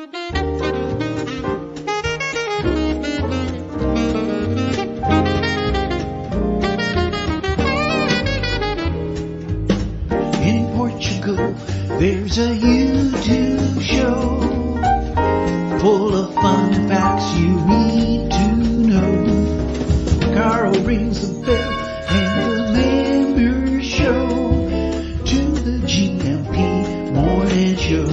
In Portugal, there's a YouTube show full of fun facts you need to know. Carl rings the bell and the members show to the GMP morning show.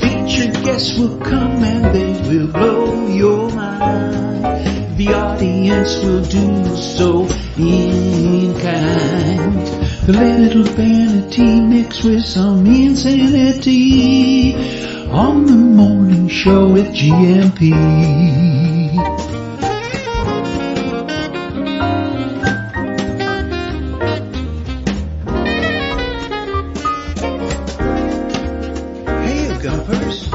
Featured guests will come and they will blow your mind. The audience will do so in kind. The little vanity mixed with some insanity on the morning show with GMP. Hey, you GuMPers.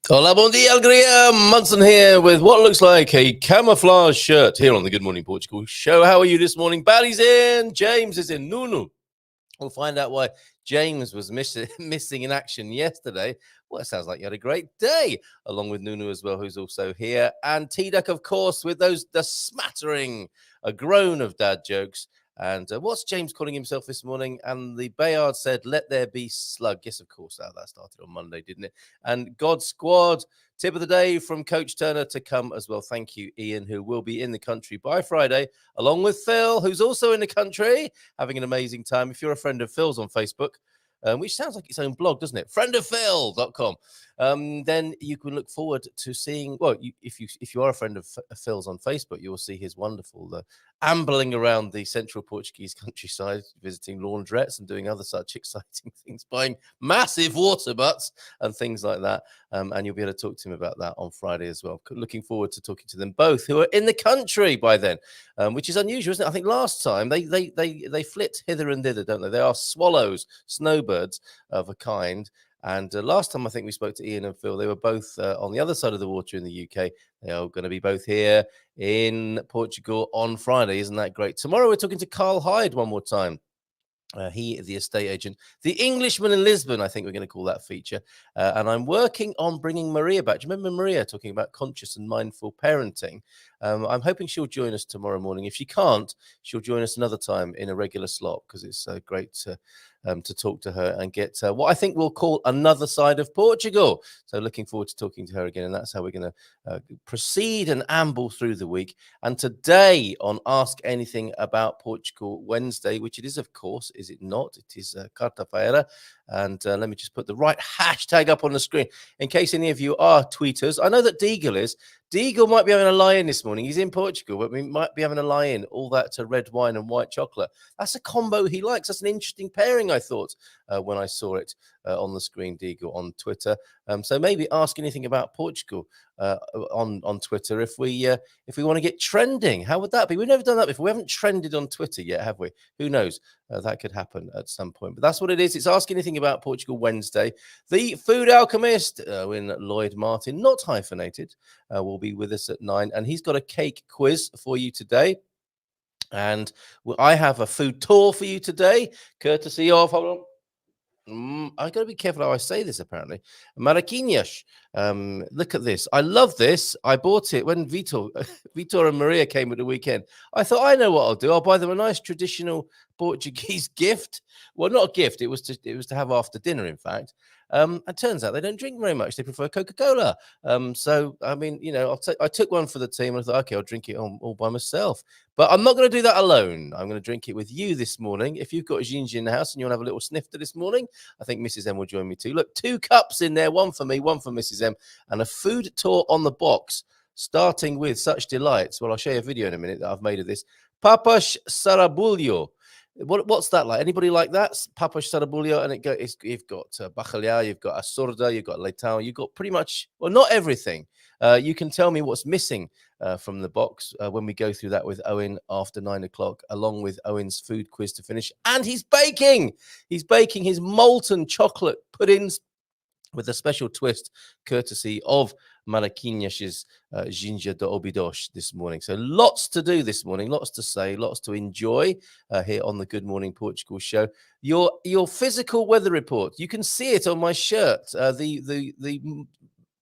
Hola, bon dia, alegria. Munson here with what looks like a camouflage shirt here on the Good Morning Portugal show. How are you this morning? Bally's in, James is in, Nunu. We'll find out why James was missing in action yesterday. Well, it sounds like you had a great day, along with Nunu as well, who's also here. And T-Duck, of course, with the smattering, a groan of dad jokes. And what's James calling himself this morning? And the Bayard said, let there be slug. Yes, of course, that started on Monday, didn't it? And God Squad, tip of the day from Coach Turner to come as well. Thank you, Ian, who will be in the country by Friday, along with Phil, who's also in the country, having an amazing time. If you're a friend of Phil's on Facebook, which sounds like its own blog, doesn't it? Friendofphil.com. Then you can look forward to seeing, well, if you are a friend of Phil's on Facebook, you will see his wonderful ambling around the central Portuguese countryside, visiting laundrettes and doing other such exciting things, buying massive water butts and things like that. And you'll be able to talk to him about that on Friday as well. Looking forward to talking to them both, who are in the country by then, which is unusual, isn't it? I think last time they flit hither and thither, don't they? They are swallows, snowbirds of a kind. And last time I think we spoke to Ian and Phil, they were both on the other side of the water in the UK. They are going to be both here in Portugal on Friday. Isn't that great? Tomorrow we're talking to Carl Hyde one more time. He, the estate agent, the Englishman in Lisbon, I think we're going to call that feature. And I'm working on bringing Maria back. Do you remember Maria talking about conscious and mindful parenting? I'm hoping she'll join us tomorrow morning. If she can't, she'll join us another time in a regular slot, because it's great to talk to her and get what I think we'll call another side of Portugal. So looking forward to talking to her again. And that's how we're going to proceed and amble through the week. And today on Ask Anything About Portugal Wednesday, which it is, of course, is it not? It is quarta-feira. And let me just put the right hashtag up on the screen in case any of you are tweeters. I know that Deagle is. Deagle might be having a lie-in this morning. He's in Portugal, but we might be having a lie-in. All that red wine and white chocolate. That's a combo he likes. That's an interesting pairing, I thought, when I saw it on the screen, Deagle, on Twitter. So maybe ask anything about Portugal on Twitter if we want to get trending. How would that be? We've never done that before. We haven't trended on Twitter yet, have we? Who knows? That could happen at some point. But that's what it is. It's Ask Anything About Portugal Wednesday. The food alchemist, Owen Lloyd-Martin, not hyphenated, will be with us at 9. And he's got a cake quiz for you today. And I have a food tour for you today, courtesy of, hold on. I got to be careful how I say this, apparently. Maraquinhas. Look at this. I love this. I bought it when Vitor and Maria came at the weekend. I thought, I know what I'll do. I'll buy them a nice traditional Portuguese gift. Well, not a gift. It was to have after dinner, in fact. It turns out they don't drink very much. They prefer Coca-Cola. So, I mean, you know, I took one for the team and I thought, okay, I'll drink it all by myself. But I'm not going to do that alone. I'm going to drink it with you this morning. If you've got a ginger in the house and you want to have a little snifter this morning, I think Mrs. M will join me too. Look, 2 cups in there, one for me, one for Mrs. M, and a food tour on the box, starting with such delights. Well, I'll show you a video in a minute that I've made of this. Papas sarabulho. What's that like? Anybody like that? Papas sarabulho, and you've got bacalhau, you've got assorda, you've got leitão, you've got pretty much, well, not everything. You can tell me what's missing from the box when we go through that with Owen after 9 o'clock, along with Owen's food quiz to finish. And he's baking his molten chocolate puddings with a special twist courtesy of Malaquinhas' Ginger do Obidos this morning. So lots to do this morning, lots to say, lots to enjoy here on the Good Morning Portugal show. Your physical weather report, you can see it on my shirt. The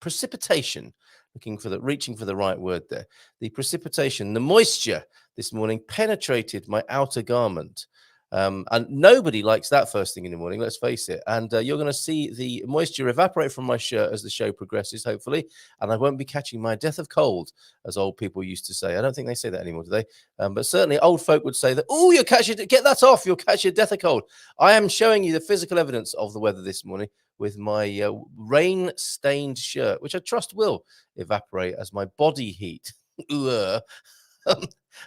precipitation, reaching for the right word there. The precipitation, the moisture this morning penetrated my outer garment. And nobody likes that first thing in the morning, let's face it. And you're going to see the moisture evaporate from my shirt as the show progresses, hopefully. And I won't be catching my death of cold, as old people used to say. I don't think they say that anymore, do they? But certainly old folk would say that, oh, get that off, you'll catch your death of cold. I am showing you the physical evidence of the weather this morning with my rain-stained shirt, which I trust will evaporate as my body heat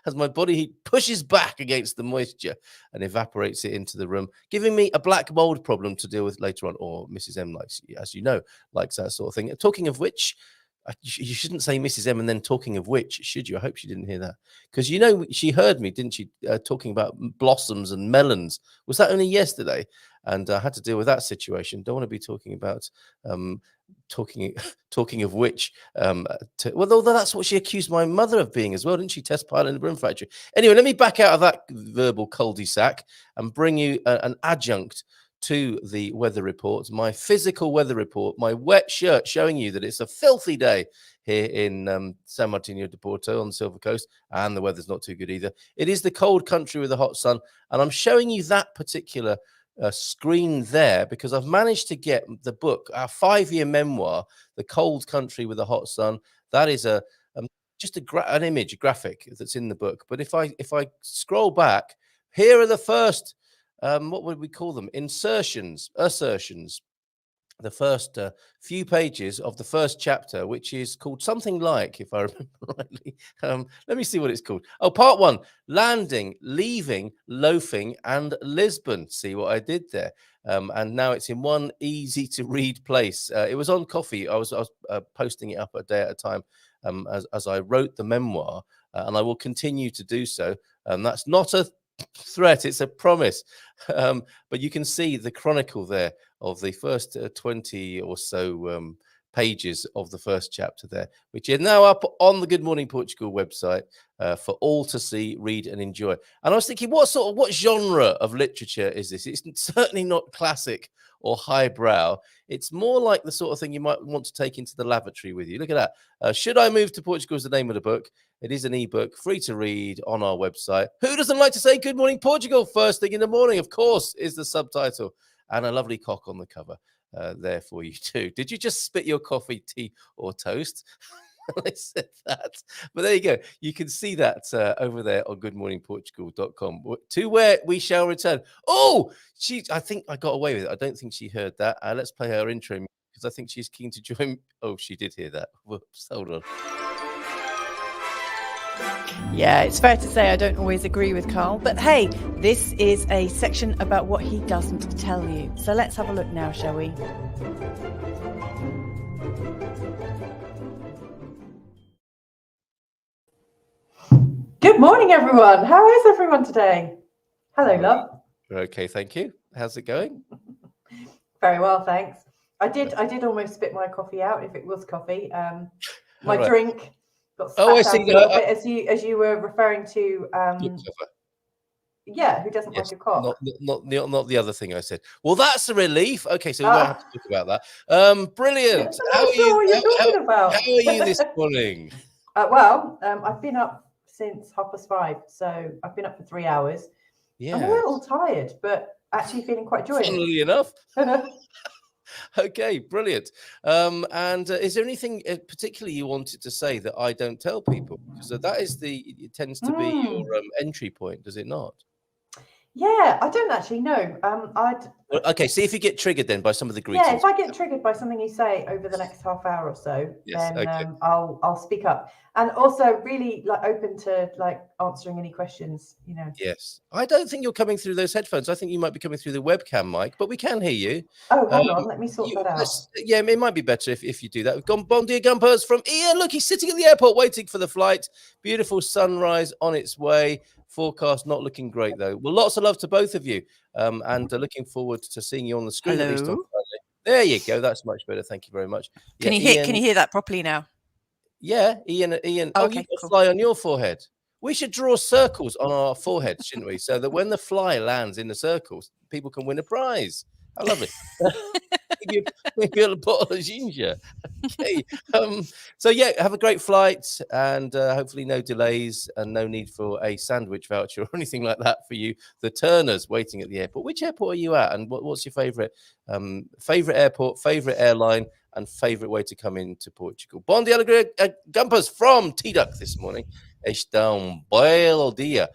as my body heat pushes back against the moisture and evaporates it into the room, giving me a black mold problem to deal with later on. Or Mrs. M likes, as you know, likes that sort of thing. Talking of which, you shouldn't say Mrs. M and then talking of which, should you? I hope she didn't hear that. Because, you know, she heard me, didn't she, talking about blossoms and melons. Was that only yesterday? And I had to deal with that situation. Don't want to be talking about talking of which, well, although that's what she accused my mother of being as well, didn't she? Test pilot in the broom factory. Anyway, let me back out of that verbal cul-de-sac and bring you an adjunct to the weather report, my physical weather report, my wet shirt showing you that it's a filthy day here in San Martino de Porto on the Silver Coast, and the weather's not too good either. It is the cold country with the hot sun, and I'm showing you that particular screen there because I've managed to get the book, our 5-year memoir, The Cold Country with the Hot Sun. That is just an image, a graphic that's in the book. But if I scroll back, here are the first, what would we call them? Assertions. The first few pages of the first chapter, which is called something like, if I remember rightly, let me see what it's called. Oh, part 1, landing, leaving, loafing, and Lisbon. See what I did there? And now it's in one easy to read place. It was on Coffee. I was posting it up a day at a time as I wrote the memoir, and I will continue to do so. That's not a threat, it's a promise. But you can see the chronicle there of the first 20 or so pages of the first chapter there, which is now up on the Good Morning Portugal website for all to see, read, and enjoy. And I was thinking, what genre of literature is this? It's certainly not classic or highbrow. It's more like the sort of thing you might want to take into the lavatory with you. Look at that. Should I Move to Portugal is the name of the book. It is an ebook, free to read on our website. Who doesn't like to say Good Morning Portugal first thing in the morning? Of course, is the subtitle. And a lovely cock on the cover there for you too. Did you just spit your coffee, tea, or toast? I said that. But there you go. You can see that over there on goodmorningportugal.com, to where we shall return. Oh, I think I got away with it. I don't think she heard that. Let's play her intro because I think she's keen to join. Oh, she did hear that. Whoops, hold on. Yeah, it's fair to say I don't always agree with Carl, but hey, this is a section about what he doesn't tell you. So let's have a look now, shall we? Good morning, everyone. How is everyone today? Hello, love. Okay, thank you. How's it going? Very well, thanks. I did almost spit my coffee out, if it was coffee. My drink got spat I see. out a little bit as you were referring to. Yeah, who doesn't like a cock? Not the other thing I said. Well, that's a relief. Okay, so we won't have to talk about that. Brilliant. How are you? What you're talking about? How are you this morning? I've been up since 5:30, so I've been up for 3 hours. Yeah, I'm a little tired, but actually feeling quite joyous. Funnily enough. Okay, brilliant. And is there anything particularly you wanted to say that I don't tell people? Because it tends to be your entry point, does it not? Yeah, I don't actually know. Okay, see if you get triggered then by some of the greetings. Yeah, if I get triggered by something you say over the next half hour or so, yes, then okay. I'll speak up. And also really open to answering any questions, you know. Yes. I don't think you're coming through those headphones. I think you might be coming through the webcam mic, but we can hear you. Oh, hold on, let me sort that out. Yeah, it might be better if you do that. We've gone Bon dia GuMPers from Ian. Look, he's sitting at the airport waiting for the flight. Beautiful sunrise on its way. Forecast not looking great though. Well, lots of love to both of you, and looking forward to seeing you on the screen. Hello. At least on Friday. There you go. That's much better. Thank you very much. Can Yeah, you hear? Ian. Can you hear that properly now? Yeah, Ian. Oh, Oh, okay, you've got a cool. fly on your forehead. We should draw circles on our foreheads, shouldn't we? So that when the fly lands in the circles, people can win a prize. How lovely. Maybe a bottle of ginger. Okay. So yeah, have a great flight, and hopefully no delays and no need for a sandwich voucher or anything like that for you. The Turners waiting at the airport. Which airport are you at, and what's your favorite airport, favorite airline, and favorite way to come into Portugal? Bom dia, alegria, GuMPers from T-Duck this morning. Está belo dia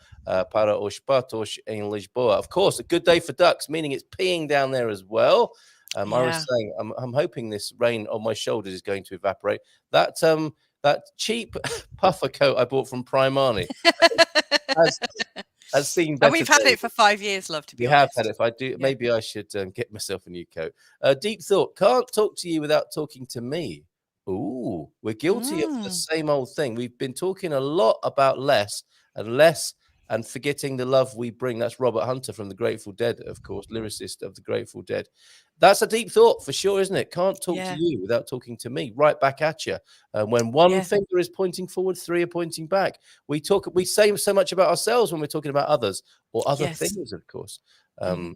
para os patos em Lisboa. Of course, a good day for ducks, meaning it's peeing down there as well. I was saying, I'm hoping this rain on my shoulders is going to evaporate. That cheap puffer coat I bought from Primani has seen better And we've had days. it for 5 years, love, to be We honest. have had it. If I do, maybe I should get myself a new coat. Deep thought. Can't talk to you without talking to me. Ooh, we're guilty of the same old thing. We've been talking a lot about less and forgetting the love we bring. That's Robert Hunter from the Grateful Dead, of course, lyricist of the Grateful Dead. That's a deep thought for sure, isn't it? Can't talk to you without talking to me. Right back at you. When one finger is pointing forward, three are pointing back. We say so much about ourselves when we're talking about others or other things, of course.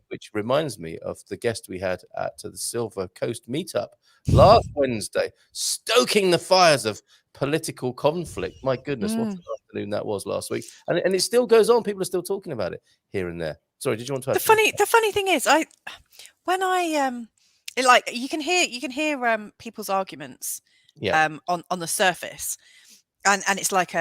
Which reminds me of the guest we had at the Silver Coast meetup last Wednesday, stoking the fires of political conflict. My goodness, what an afternoon that was last week, and it still goes on. People are still talking about it here and there. Sorry, did you want to add The funny thing is, you can hear people's arguments on the surface, and it's like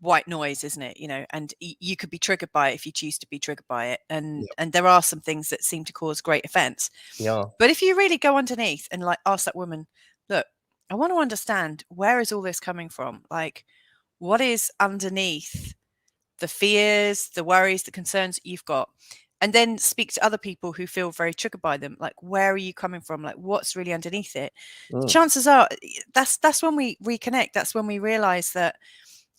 white noise, isn't it? You know, and you could be triggered by it if you choose to be triggered by it, and there are some things that seem to cause great offense. But if you really go underneath and like ask that woman, look, I want to understand, where is all this coming from? Like, what is underneath the fears, the worries, the concerns that you've got? And then speak to other people who feel very triggered by them. Like, where are you coming from? Like, what's really underneath it? Chances are that's when we reconnect. That's when we realize that,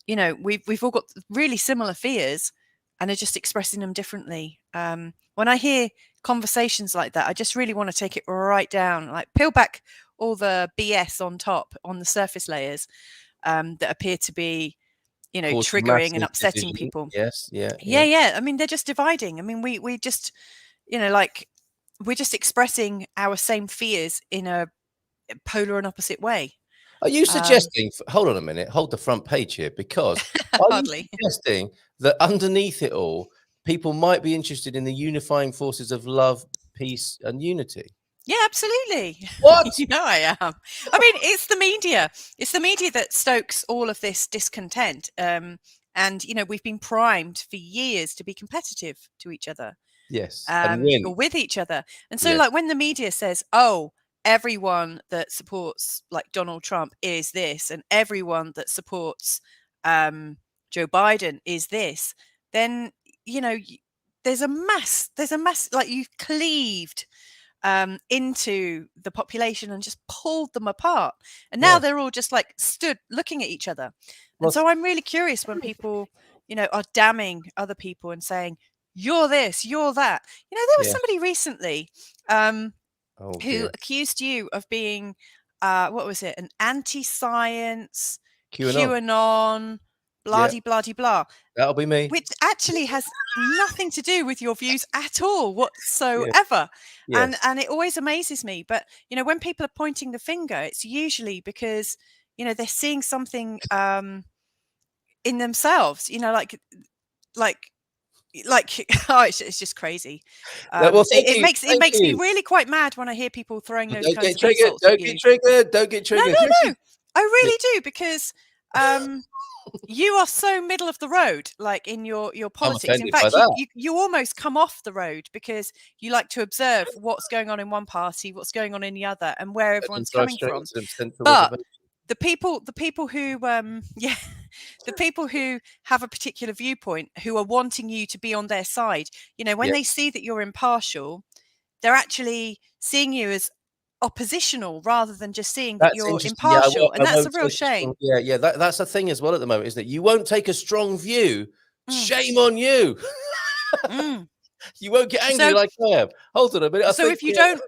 you know, we've all got really similar fears and are just expressing them differently. When I hear conversations like that, I just really want to take it right down, like peel back all the BS on top, on the surface layers that appear to be, you know, triggering and upsetting people. Yeah. I mean, they're just dividing. I mean, we just, you know, like, we're just expressing our same fears in a polar and opposite way. Are you suggesting, hold on a minute, hold the front page here, because are you suggesting that underneath it all, people might be interested in the unifying forces of love, peace, and unity? Yeah, absolutely. What? You know I am. I mean, it's the media. It's the media that stokes all of this discontent. And, you know, we've been primed for years to be competitive to each other. Yes. Or with each other. And so, like, when the media says, oh, everyone that supports, like, Donald Trump is this, and everyone that supports Joe Biden is this, then, you know, there's a mass, like, you've cleaved into the population and just pulled them apart, and now they're all just like stood looking at each other. And so I'm really curious when people, you know, are damning other people and saying, you're this, you're that. You know, there was somebody recently who accused you of being what was it, an anti-science, QAnon, blah. That'll be me. Which actually has nothing to do with your views at all whatsoever. And it always amazes me. But, you know, when people are pointing the finger, it's usually because, you know, they're seeing something in themselves, you know, like oh, it's just crazy. It makes me really quite mad when I hear people throwing those kinds of insults at you. Don't get triggered. No. I really do, because you are so middle of the road, like in your politics. In fact, you almost come off the road because you like to observe what's going on in one party, what's going on in the other, and where everyone's coming from. But the people who the people who have a particular viewpoint, who are wanting you to be on their side, you know, when they see that you're impartial, they're actually seeing you as oppositional rather than just seeing that you're impartial. And that's a real shame. That's the thing as well at the moment, is that you won't take a strong view. Shame on you. You won't get angry like I am. Hold on a minute. So if you don't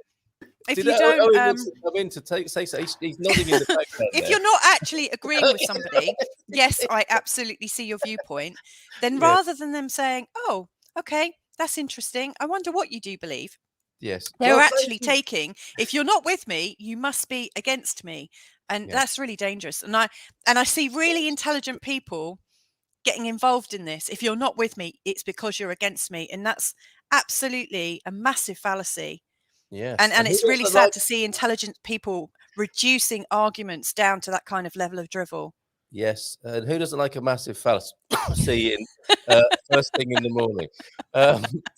if you don't, come in to say so. He's nodding in the background. If you're not actually agreeing with somebody, yes, I absolutely see your viewpoint. Then rather than them saying, "Oh, okay, that's interesting. I wonder what you do believe." Yes, they're actually taking. If you're not with me, you must be against me, and that's really dangerous. And I see really intelligent people getting involved in this. If you're not with me, it's because you're against me, and that's absolutely a massive fallacy. Yes, and it's really sad to see intelligent people reducing arguments down to that kind of level of drivel. Yes, and who doesn't like a massive fallacy in first thing in the morning?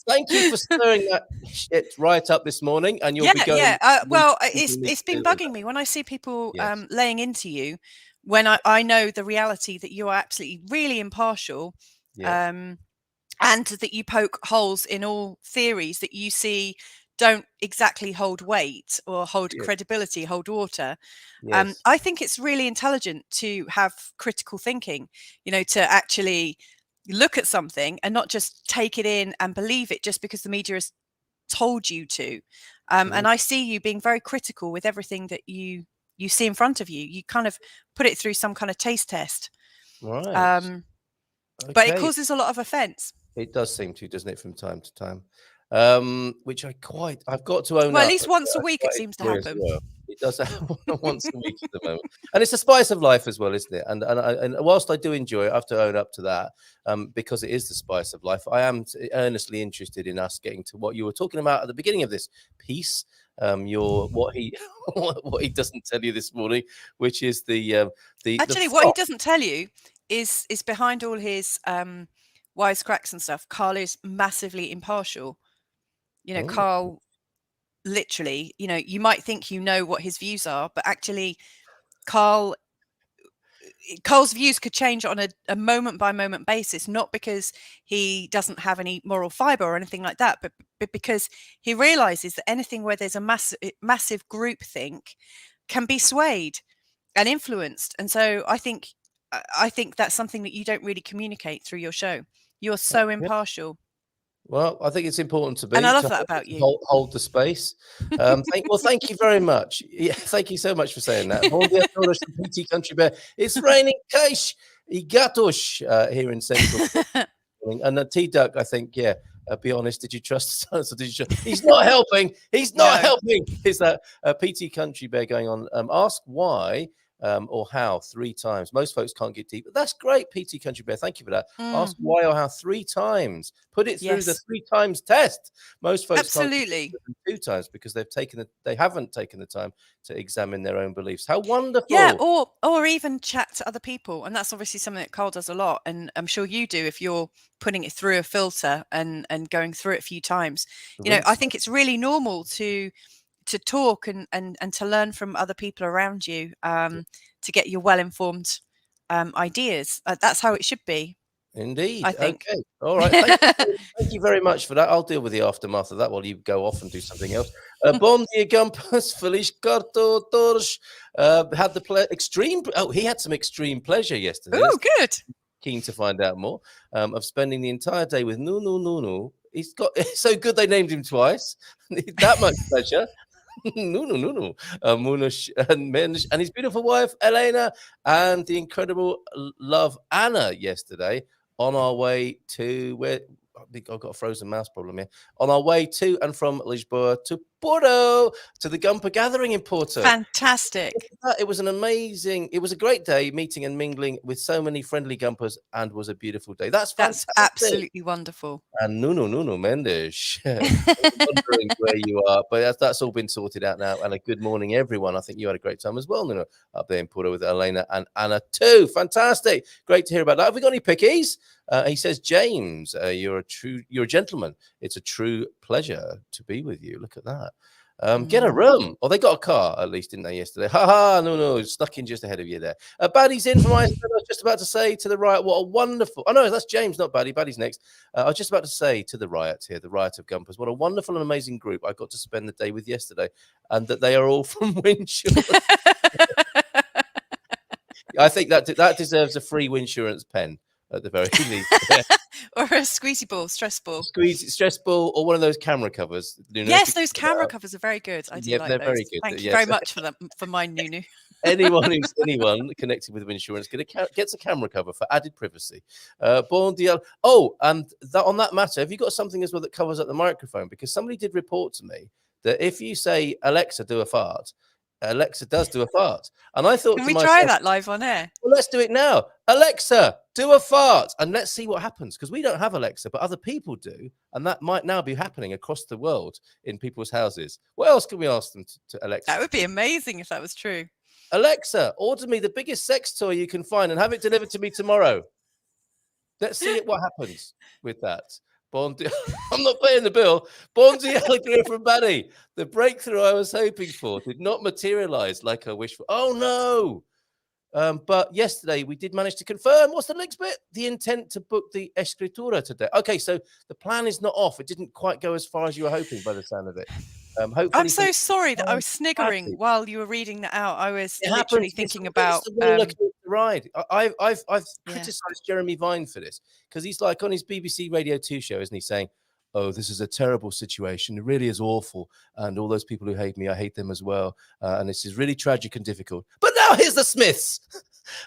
Thank you for stirring that shit right up this morning, and you'll be going. Well, it's been bugging me when I see people laying into you, when I know the reality that you are absolutely really impartial, and that you poke holes in all theories that you see don't exactly hold weight or hold credibility, hold water. I think it's really intelligent to have critical thinking, to actually look at something and not just take it in and believe it just because the media has told you to. And I see you being very critical with everything that you see in front of you. You kind of put it through some kind of taste test. Right. But it causes a lot of offense. It does seem to, doesn't it, from time to time? Which I've got to own up. Well, at least once a week it seems to happen. Well. It does happen once a week at the moment, and it's the spice of life as well, isn't it? And whilst I do enjoy it, I have to own up to that, because it is the spice of life. I am earnestly interested in us getting to what you were talking about at the beginning of this piece. What he doesn't tell you this morning, which is what he doesn't tell you is behind all his wisecracks and stuff. Carl is massively impartial. Carl literally, you might think what his views are, but actually Carl's views could change on a moment by moment basis, not because he doesn't have any moral fiber or anything like that, but because he realizes that anything where there's a massive groupthink can be swayed and influenced. And so I think that's something that you don't really communicate through your show. You're so impartial. Well, I think it's important to be. And I love that about you. Hold the space. Thank you very much. Yeah, thank you so much for saying that. PT Country Bear. It's raining cash. Igatos here in Central. And T-Duck, I think, be honest, did you trust us? Or did you He's not helping. He's not helping. Is that PT Country Bear going on? Ask why or how 3 times. Most folks can't get deep, but that's great. PT Country Bear, thank you for that. Ask why or how 3 times. Put it through the 3 times test. Most folks absolutely can't 2 times because they haven't taken the time to examine their own beliefs. How wonderful! Yeah, or even chat to other people, and that's obviously something that Carl does a lot, and I'm sure you do if you're putting it through a filter and going through it a few times. I think it's really normal to talk and to learn from other people around you, to get your well-informed ideas. That's how it should be. Indeed. I think. Okay. All right. Thank you very much for that. I'll deal with the aftermath of that while you go off and do something else. Bom dia, GuMPers. Feliz Carto Torres. Had the extreme. Oh, he had some extreme pleasure yesterday. Oh, good. Keen to find out more of spending the entire day with Nunu. It's so good they named him twice. That much pleasure. No. Munush and his beautiful wife Elena and the incredible love Anna yesterday on our way to where I've got a frozen mouse problem here. On our way to and from Lisboa to Porto, to the GuMPer gathering in Porto. Fantastic. It was a great day meeting and mingling with so many friendly GuMPers, and was a beautiful day. That's absolutely wonderful. And Nuno Mendes, wondering where you are, but that's all been sorted out now. And a good morning, everyone. I think you had a great time as well, Nuno, up there in Porto with Elena and Anna too. Fantastic. Great to hear about that. Have we got any pickies? He says, James, you're a gentleman. It's a true pleasure to be with you. Look at that. Get a room. They got a car, at least, didn't they, yesterday? No, stuck in just ahead of you there. Baddy's in from Iceland. I was just about to say to the riot, what a wonderful... Oh, no, that's James, not Baddy. Baddy's next. I was just about to say to the riot here, the riot of GuMPers, what a wonderful and amazing group I got to spend the day with yesterday, and that they are all from Winsurance. I think that deserves a free Winsurance pen. At the very least. Or a squeezy ball, stress ball. Stress ball, or one of those camera covers. Yes, those camera covers are very good. I do like they're those. very good. Thank you very much for them, for my Nunu. Anyone connected with insurance gets a camera cover for added privacy. Bon dia. Oh, and on that matter, have you got something as well that covers up the microphone? Because somebody did report to me that if you say, Alexa, do a fart, Alexa does do a fart. And I thought, can we try that live on air? Well, let's do it now. Alexa, do a fart, and let's see what happens, because we don't have Alexa, but other people do, and that might now be happening across the world in people's houses. What else can we ask them to Alexa? That would be amazing if that was true. Alexa, order me the biggest sex toy you can find and have it delivered to me tomorrow. Let's see what happens with that. I'm not paying the bill. Bondi Alegria from Baddy. The breakthrough I was hoping for did not materialize like I wished for. Oh, no. But yesterday we did manage to confirm. What's the next bit? The intent to book the escritura today. Okay, so the plan is not off. It didn't quite go as far as you were hoping by the sound of it. I'm so sorry that I was sniggering while you were reading that out. I was literally thinking about the ride. I've criticised Jeremy Vine for this, because he's like on his BBC Radio 2 show, isn't he, saying, oh, this is a terrible situation. It really is awful. And all those people who hate me, I hate them as well. And this is really tragic and difficult. But now here's the Smiths.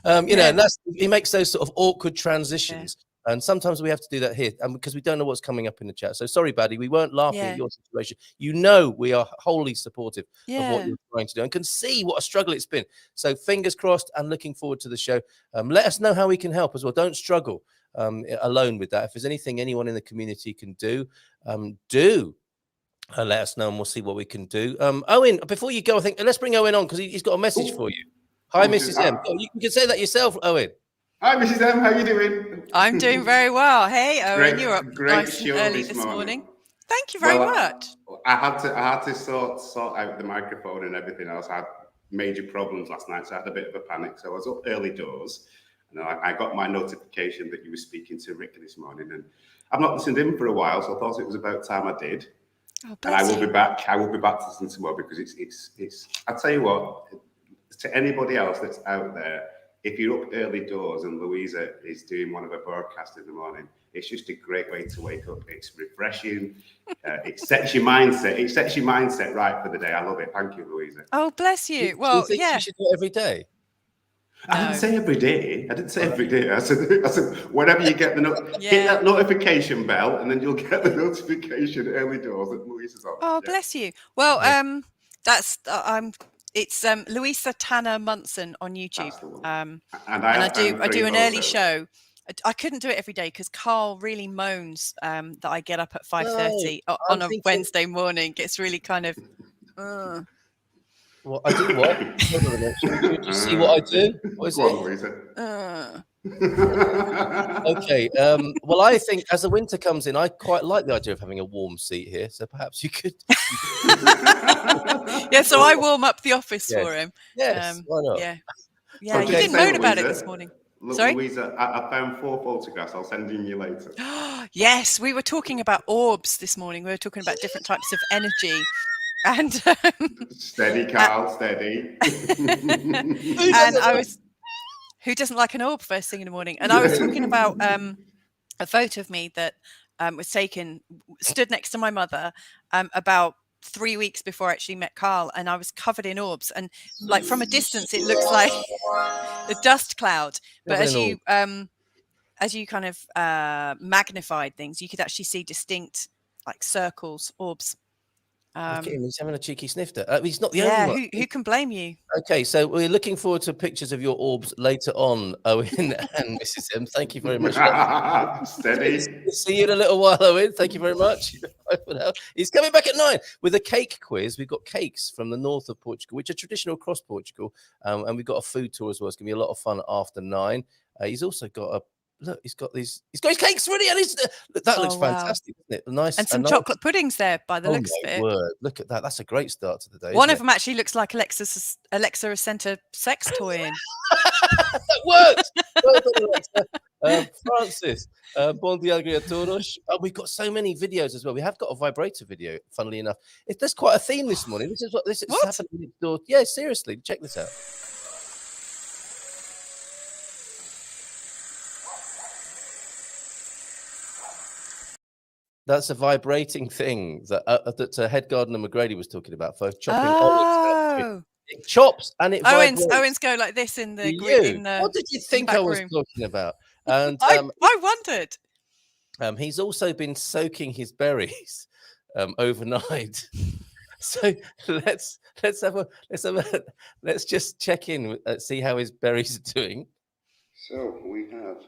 You know, and he makes those sort of awkward transitions. And sometimes we have to do that here, because we don't know what's coming up in the chat. So sorry, Baddy, we weren't laughing at your situation. You know, we are wholly supportive of what you're trying to do and can see what a struggle it's been. So fingers crossed and looking forward to the show. Let us know how we can help as well. Don't struggle alone with that. If there's anything anyone in the community can do, let us know and we'll see what we can do. Owen, before you go, I think let's bring Owen on, because he's got a message for you. Hi, Mrs. M. Oh, you can say that yourself, Owen. Hi, Mrs. M. How are you doing? I'm doing very well. Hey, Owen, you're up nice and early this morning. Thank you very much. I had to sort out the microphone and everything else. I had major problems last night, so I had a bit of a panic. So I was up early doors, and I got my notification that you were speaking to Rick this morning, and I've not listened in for a while, so I thought it was about time I did. Oh, and I will be back. I will be back to listen tomorrow, because it's. I'll tell you what. To anybody else that's out there, if you're up early doors and Louisa is doing one of her broadcasts in the morning, it's just a great way to wake up. It's refreshing. It sets your mindset. It sets your mindset right for the day. I love it. Thank you, Louisa. Oh, bless you. Well, do you think you should do it every day? I didn't say every day. I said whenever you get hit that notification bell, and then you'll get the notification early doors that Louisa's on. Oh, bless you. Well, that's it's Louisa Tanner Munson on YouTube. And I do an early show. I couldn't do it every day because Carl really moans that I get up at 5:30 on a Wednesday morning. It's really kind of. Well, I do what? Hold on a minute. Should you see what I do? What is it? Okay. Well, I think as the winter comes in, I quite like the idea of having a warm seat here. So perhaps you could. Yeah. So I warm up the office for him. Yes. Why not? Yeah. Yeah. You didn't moan about it this morning. Look, sorry, Louisa, I found 4 photographs. I'll send them you later. Yes, we were talking about orbs this morning. We were talking about different types of energy. And steady, Carl, steady. And I was. Who doesn't like an orb first thing in the morning? And I was talking about a photo of me that was taken, stood next to my mother about 3 weeks before I actually met Carl, and I was covered in orbs. And like from a distance, it looks like a dust cloud. But as you kind of magnified things, you could actually see distinct like circles, orbs. He's having a cheeky snifter. He's not the only one. Who can blame you? Okay, so we're looking forward to pictures of your orbs later on, Owen and Mrs. M. Thank you very much. Steady. See you in a little while, Owen. Thank you very much. He's coming back at 9 with a cake quiz. We've got cakes from the north of Portugal, which are traditional across Portugal, and we've got a food tour as well. It's going to be a lot of fun after 9. He's also got a look. He's got his cakes ready, and that looks fantastic, isn't it? Nice, and some chocolate puddings there by the looks of it. Word. Look at that. That's a great start to the day. One of them actually looks like Alexa has sent a sex toy in. That works. Well done, Alexa. Francis, bon dia a todos. We've got so many videos as well. We have got a vibrator video, funnily enough. There's quite a theme this morning. This is happening next door. Yeah, seriously, check this out. That's a vibrating thing that head gardener McGrady was talking about for chopping olives. It chops and it vibrates. Owen's go like this in the What did you think I was talking about? And I wondered. He's also been soaking his berries overnight. So let's just check in, see how his berries are doing. So we have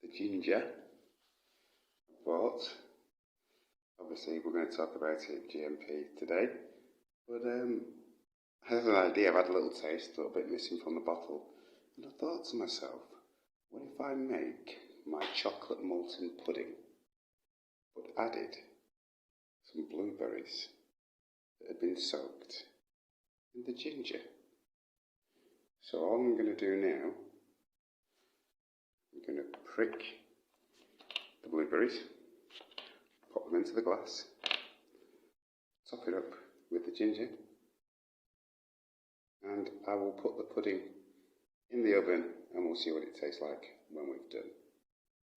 the ginger, but obviously we're going to talk about it GMP today. But I had an idea. I've had a little taste, a little bit missing from the bottle, and I thought to myself, what if I make my chocolate molten pudding, but added some blueberries that had been soaked in the ginger? So all I'm going to do now, I'm going to prick the blueberries, pop them into the glass, top it up with the ginger, and I will put the pudding in the oven and we'll see what it tastes like when we've done.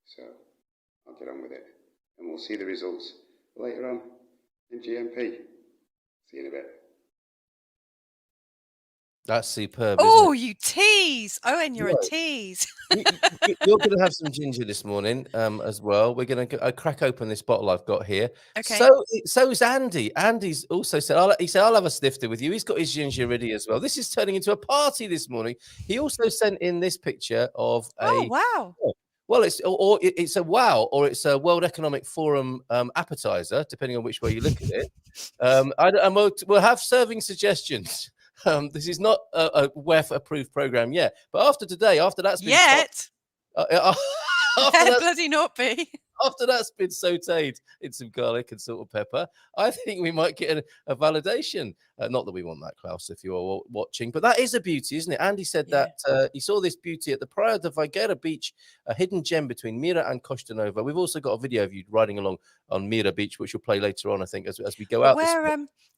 So I'll get on with it and we'll see the results later on in GMP. See you in a bit. That's superb. Oh, you tease. Owen, you're a tease. You're going to have some ginger this morning as well. We're going to crack open this bottle I've got here. Okay. So is Andy. Andy's also said, I'll have a snifter with you. He's got his ginger ready as well. This is turning into a party this morning. He also sent in this picture of Oh, wow. Well, it's a wow, or it's a World Economic Forum appetizer, depending on which way you look at it. We'll have serving suggestions. This is not a WEF approved program yet, but after that's been bloody not be. After that's been sauteed in some garlic and salt and pepper, I think we might get a validation. Not that we want that, Klaus, if you're watching, but that is a beauty, isn't it? Andy said that he saw this beauty at the Praia de Figueira beach, a hidden gem between Mira and Costa Nova. We've also got a video of you riding along on Mira Beach, which we'll play later on, I think, as we go out.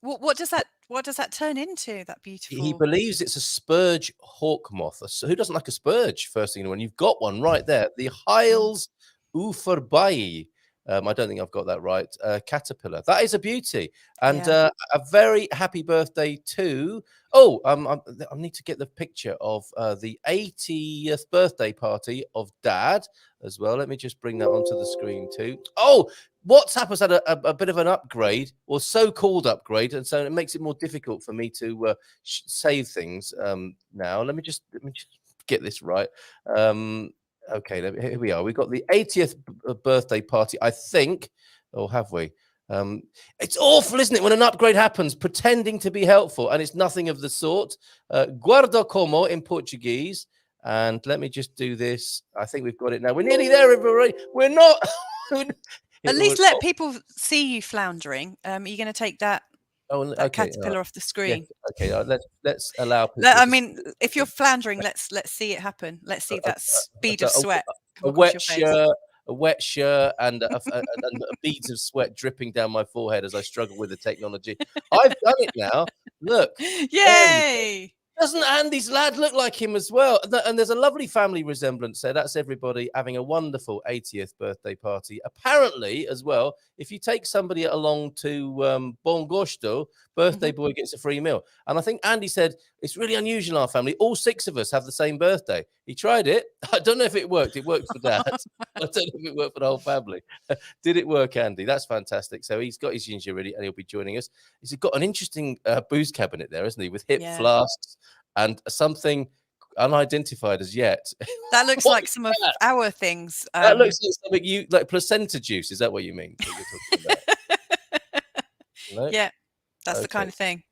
What does that turn into? That beautiful. He believes it's a spurge hawk moth. Who doesn't like a spurge? First thing, when you've got one right there, the Hyles Uferbai. I don't think I've got that right. Caterpillar. That is a beauty. And a very happy birthday to. I need to get the picture of the 80th birthday party of Dad as well. Let me just bring that onto the screen too. Oh, WhatsApp has had a bit of an upgrade, or so-called upgrade, and so it makes it more difficult for me to save things now. Let me just get this right. Okay, here we are. We've got the 80th birthday party, I think, or have we? It's awful, isn't it, when an upgrade happens, pretending to be helpful, and it's nothing of the sort. Guarda como in Portuguese. And let me just do this. I think we've got it now. We're nearly there, everybody. We're not. At least let people see you floundering. Are you going to take that? Caterpillar off the screen. Yes, okay, let's allow people. I mean, if you're floundering, let's see it happen. Let's see that speed of sweat. A wet shirt, and beads of sweat dripping down my forehead as I struggle with the technology. I've done it now. Look, yay! Doesn't Andy's lad look like him as well? And there's a lovely family resemblance there. That's everybody having a wonderful 80th birthday party. Apparently, as well, if you take somebody along to Bon Gosto, birthday boy gets a free meal. And I think Andy said, it's really unusual in our family. All 6 of us have the same birthday. He tried it. I don't know if it worked. It worked for Dad. I don't know if it worked for the whole family. Did it work, Andy? That's fantastic. So he's got his ginger ready and he'll be joining us. He's got an interesting booze cabinet there, isn't he? With hip flasks and something unidentified as yet. That looks like some of our things. That looks like something like placenta juice. Is that what you mean? That you're talking about? No? Yeah, that's the kind of thing.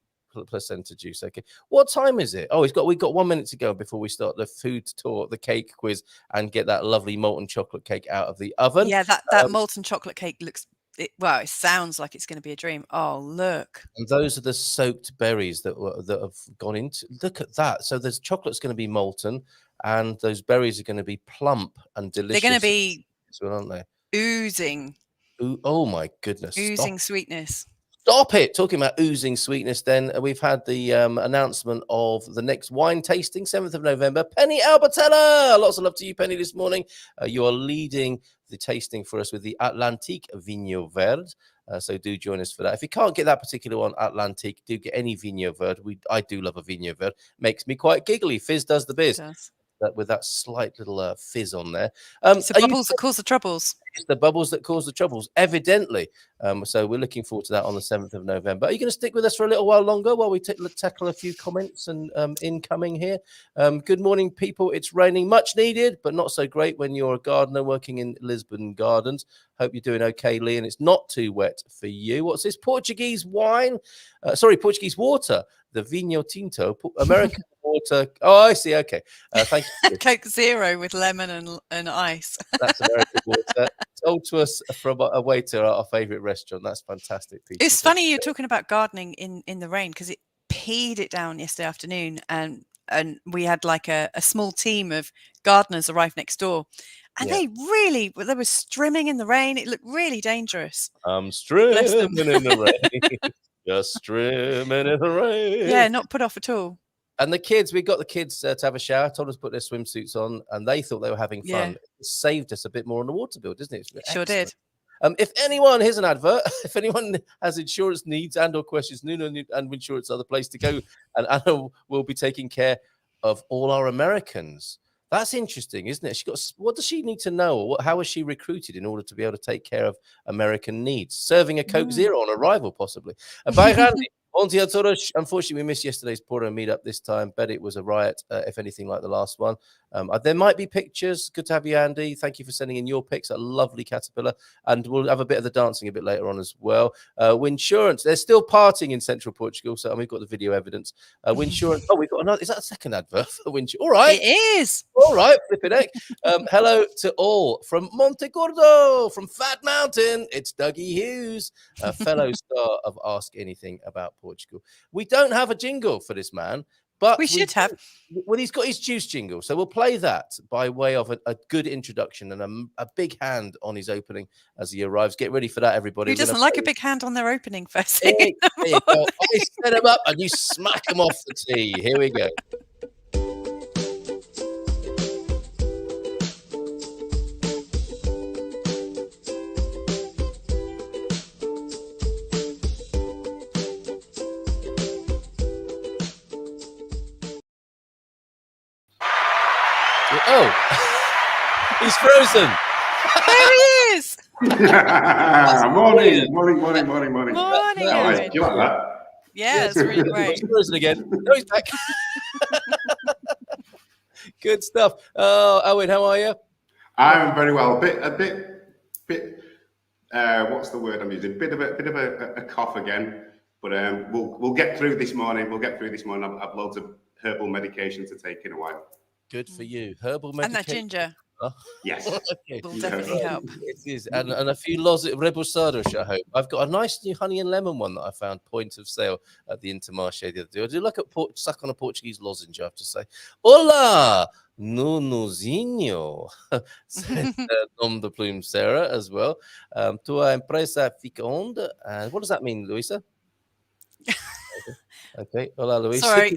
Placenta juice. Okay. What time is it? Oh, we've got 1 minute to go before we start the food tour, the cake quiz, and get that lovely molten chocolate cake out of the oven. Yeah, that molten chocolate cake looks. It sounds like it's going to be a dream. Oh, look. And those are the soaked berries that have gone into. Look at that. So there's chocolate's going to be molten, and those berries are going to be plump and delicious. They're going to be aren't they? Oozing. Oh my goodness! Oozing sweetness. Stop it. Talking about oozing sweetness, then we've had the announcement of the next wine tasting, 7th of November. Penny Albertella. Lots of love to you, Penny, this morning. You are leading the tasting for us with the Atlantique Vinho Verde. So do join us for that. If you can't get that particular one, Atlantique, do get any Vinho Verde. I do love a Vinho Verde. Makes me quite giggly. Fizz does the biz. With that slight little fizz on there. It's the bubbles that cause the troubles. It's the bubbles that cause the troubles, evidently. So we're looking forward to that on the 7th of November. Are you going to stick with us for a little while longer while we tackle a few comments and incoming here? Good morning, people. It's raining, much needed, but not so great when you're a gardener working in Lisbon Gardens. Hope you're doing okay, Lee, and it's not too wet for you. What's this? Portuguese wine? Portuguese water. The Vinho Tinto, American water. Oh, I see. Okay. Thank you. Coke Zero with lemon and ice. That's American water. Told to us from a waiter at our favourite restaurant. That's fantastic. It's funny you're talking about gardening in the rain, because it peed it down yesterday afternoon, and we had like a small team of gardeners arrive next door. And they were strimming in the rain. It looked really dangerous. Strimming in the rain. Just strimming in the rain. Yeah, not put off at all. And the kids, we got the kids to have a shower, told us to put their swimsuits on, and they thought they were having fun. It saved us a bit more on the water bill, doesn't it? Sure did. If anyone, here's an advert. If anyone has insurance needs and/or questions, Nuno and Insurance are the place to go. And Anna will be taking care of all our Americans. That's interesting, isn't it? What does she need to know, or how is she recruited in order to be able to take care of American needs? Serving a Coke Zero on arrival, possibly. Bye, Randy. Unfortunately, we missed yesterday's Porto meetup this time. Bet it was a riot, if anything like the last one. There might be pictures. Good to have you, Andy. Thank you for sending in your pics. A lovely caterpillar. And we'll have a bit of the dancing a bit later on as well. Winsurance. They're still partying in central Portugal. So we've got the video evidence. Winsurance. Oh, we've got another. Is that a second advert for Winsurance? All right. It is. All right. Flipping heck. Hello to all from Monte Gordo, from Fat Mountain. It's Dougie Hughes, a fellow star of Ask Anything About Portugal. We don't have a jingle for this man. But we should have. Well, he's got his juice jingle, so we'll play that by way of a good introduction and a big hand on his opening as he arrives. Get ready for that, everybody. Who doesn't like a big hand on their opening first thing? I set him up and you smack him off the tee. Here we go. Oh, he's frozen. There he is. Morning. Morning, Do you like that? Yeah, it's really great. He's frozen again. No, he's back. Good stuff. Owen, how are you? I'm very well. A bit. What's the word I'm using? Bit of a cough again, but we'll get through this morning. I've loads of herbal medication to take in a while. Good for you. Herbal medication. And that ginger. Yes. Okay. Will definitely help. It is. And a few rebosados, I hope. I've got a nice new honey and lemon one that I found point of sale at the Intermarché the other day. I do like suck on a Portuguese lozenge, I have to say. Hola, Nunozinho, said Dom de Plume Sarah as well. Tua empresa fica onde? And what does that mean, Luisa? Okay. Hola, Luisa. Sorry.